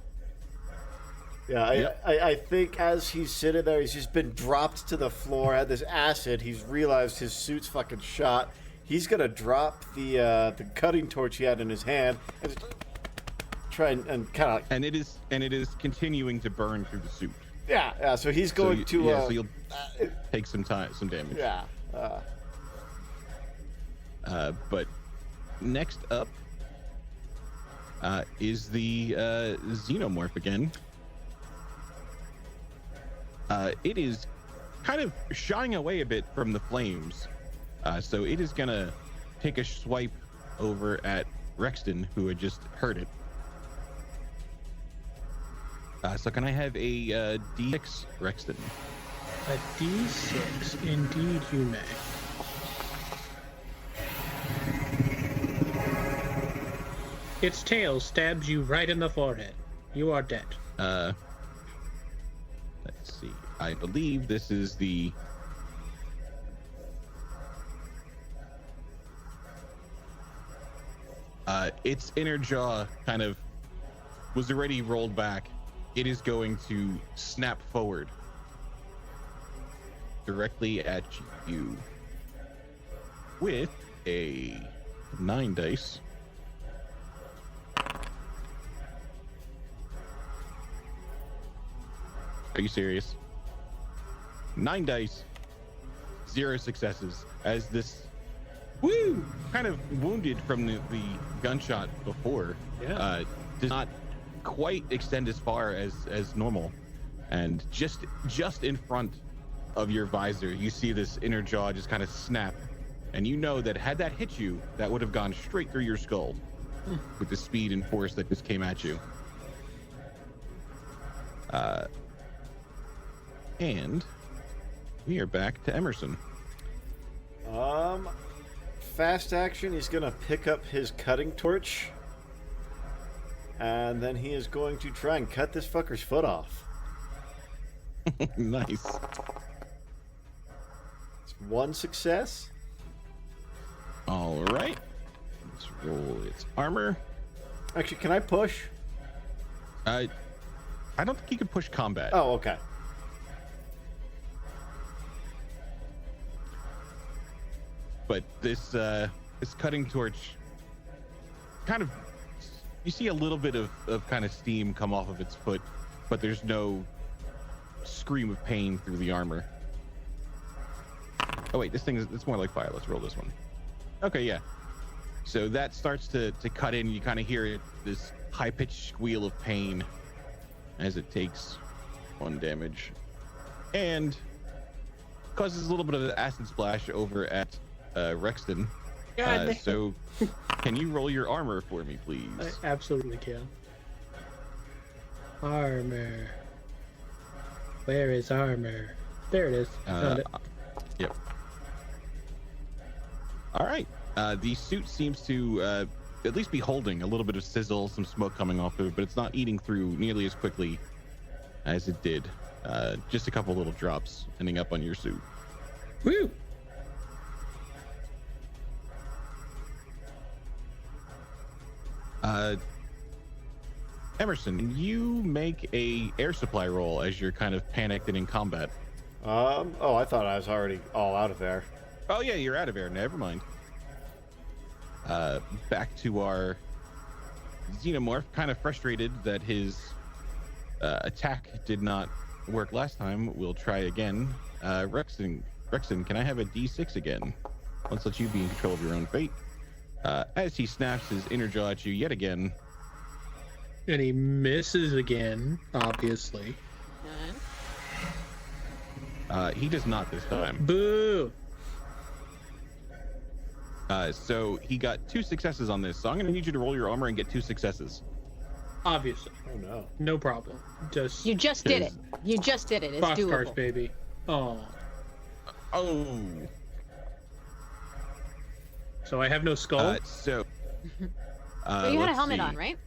Speaker 6: Yeah,
Speaker 2: Yep.
Speaker 6: I think as he's sitting there, he's just been dropped to the floor, had this acid, he's realized his suit's fucking shot. He's gonna drop the cutting torch he had in his hand and just try and kind of...
Speaker 2: And it is continuing to burn through the suit.
Speaker 6: Yeah, so he's going
Speaker 2: so you'll
Speaker 6: uh,
Speaker 2: take some damage.
Speaker 6: Yeah.
Speaker 2: But next up is the xenomorph again. It is kind of shying away a bit from the flames, so it is gonna take a swipe over at Rexton, who had just heard it. So can I have a D6,
Speaker 3: a
Speaker 2: Rexton?
Speaker 3: D6, indeed you may. Its tail stabs you right in the forehead. You are dead.
Speaker 2: Let's see. I believe this is the... its inner jaw kind of was already rolled back. It is going to snap forward directly at you with a 9 dice. Are you serious? 9 dice, 0 successes, as this kind of wounded from the gunshot before does not quite extend as far as normal, and just in front of your visor you see this inner jaw just kind of snap, and you know that had that hit you, that would have gone straight through your skull with the speed and force that just came at you. And we are back to Emerson.
Speaker 6: Fast action, he's gonna pick up his cutting torch, and then he is going to try and cut this fucker's foot off.
Speaker 2: Nice.
Speaker 6: It's 1 success.
Speaker 2: All right. Let's roll its armor.
Speaker 6: Actually, can I push?
Speaker 2: I don't think you can push combat.
Speaker 6: Oh, okay.
Speaker 2: But this cutting torch kind of, you see a little bit of kind of steam come off of its foot, but there's no scream of pain through the armor. Oh wait, it's more like fire. Let's roll this one. Okay, yeah. So that starts to cut in. You kind of hear this high-pitched squeal of pain as it takes 1 damage. And causes a little bit of an acid splash over at Rexton. So, can you roll your armor for me, please?
Speaker 3: I absolutely can. Armor. Where is armor? There it is. Found it.
Speaker 2: Yep. All right. The suit seems to at least be holding a little bit of sizzle, some smoke coming off of it, but it's not eating through nearly as quickly as it did. Just a couple little drops ending up on your suit.
Speaker 3: Woo!
Speaker 2: Emerson, you make a air supply roll as you're kind of panicked and in combat.
Speaker 6: Oh, I thought I was already all out of air.
Speaker 2: Oh yeah, you're out of air. Never mind. Back to our xenomorph, kind of frustrated that his attack did not work last time. We'll try again. Rexton, can I have a D6 again? Let's let you be in control of your own fate. As he snaps his inner jaw at you yet again.
Speaker 3: And he misses again, obviously.
Speaker 2: He does not this time.
Speaker 3: Boo!
Speaker 2: So he got 2 successes on this. So I'm going to need you to roll your armor and get 2 successes.
Speaker 3: Obviously.
Speaker 6: Oh no.
Speaker 3: No problem.
Speaker 4: You just did it. You just did it. It's
Speaker 3: Boxcars,
Speaker 4: doable.
Speaker 3: baby. Oh.
Speaker 2: Oh.
Speaker 3: So I have no skull?
Speaker 4: But you had a helmet on, right?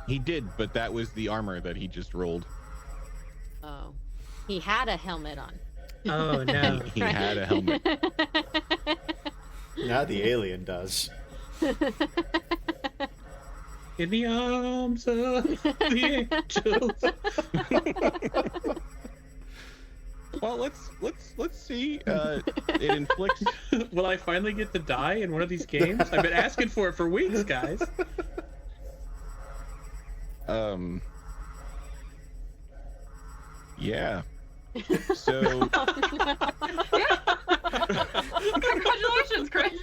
Speaker 2: He did, but that was the armor that he just rolled.
Speaker 4: Oh. He had a helmet on.
Speaker 3: Oh, no.
Speaker 2: He had a helmet.
Speaker 6: Now the alien does.
Speaker 3: In the arms of the angels.
Speaker 2: Well, let's see. It inflicts.
Speaker 3: Will I finally get to die in one of these games? I've been asking for it for weeks, guys.
Speaker 2: Yeah. So.
Speaker 5: Congratulations, Chris.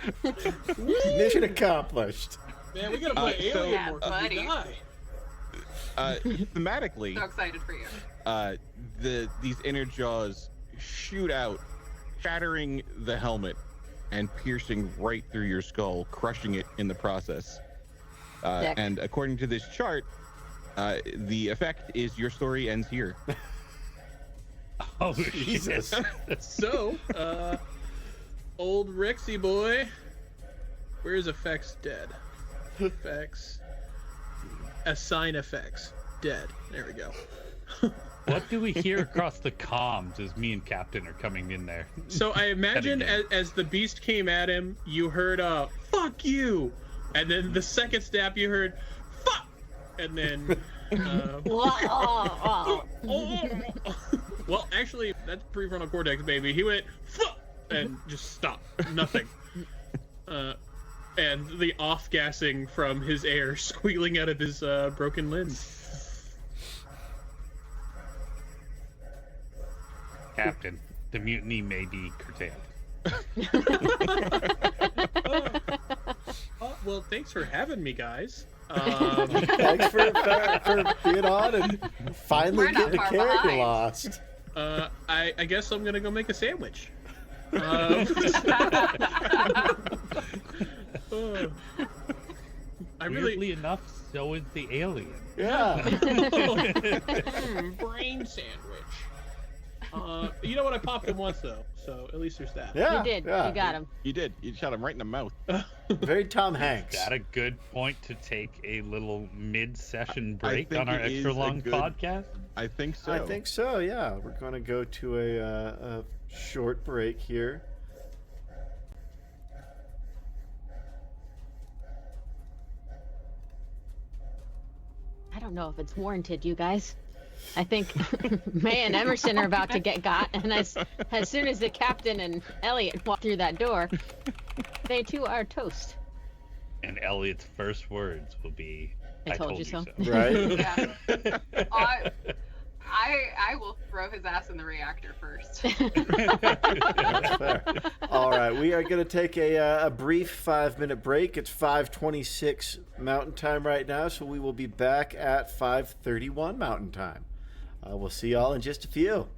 Speaker 6: Mission accomplished.
Speaker 3: Man, we gotta play Alien
Speaker 5: yeah,
Speaker 3: more 'cause we
Speaker 5: buddy.
Speaker 3: die.
Speaker 2: Thematically,
Speaker 5: So excited for you.
Speaker 2: these inner jaws shoot out, shattering the helmet and piercing right through your skull, crushing it in the process. And according to this chart, the effect is your story ends here.
Speaker 1: Oh,
Speaker 6: Jesus.
Speaker 3: So, old Rexy boy, where's effects dead? Effects. Assign effects. Dead. There we go.
Speaker 1: What do we hear across the comms as me and Captain are coming in there?
Speaker 3: So I imagine
Speaker 1: Heading down.
Speaker 3: as the beast came at him, you heard fuck you! And then the second stab you heard, fuck! And then, well, actually, that's prefrontal cortex, baby. He went, fuck! And just stopped. Nothing. And the off-gassing from his air squealing out of his broken limbs.
Speaker 1: Captain, the mutiny may be curtailed.
Speaker 3: Well, thanks for having me, guys.
Speaker 6: Thanks for being on and finally
Speaker 5: We're not
Speaker 6: getting a
Speaker 5: far
Speaker 6: character
Speaker 5: behind.
Speaker 6: lost.
Speaker 3: I guess I'm gonna go make a sandwich.
Speaker 1: Weirdly enough, so is the alien.
Speaker 6: Yeah.
Speaker 3: Brain sandwich. You know what? I popped him once though, so at least there's that.
Speaker 6: Yeah.
Speaker 4: You did.
Speaker 6: Yeah.
Speaker 4: You got him.
Speaker 2: You did. You shot him right in the mouth.
Speaker 6: Very Tom Hanks.
Speaker 1: Is that a good point to take a little mid-session
Speaker 2: I
Speaker 1: break
Speaker 2: think
Speaker 1: on our
Speaker 2: it is
Speaker 1: extra
Speaker 2: a
Speaker 1: long
Speaker 2: good-
Speaker 1: podcast?
Speaker 2: I think so.
Speaker 6: I think so, yeah. We're going to go to a short break here.
Speaker 4: I don't know if it's warranted, you guys. I think May and Emerson are about to get got, and as soon as the captain and Elliot walk through that door, they too are toast.
Speaker 1: And Elliot's first words will be,
Speaker 4: I told you so.
Speaker 6: Right?
Speaker 5: Yeah. I will throw his ass in the reactor first.
Speaker 6: That's fair. All right, we are going to take a brief 5-minute break. It's 5:26 Mountain Time right now, so we will be back at 5:31 Mountain Time. We'll see y'all in just a few.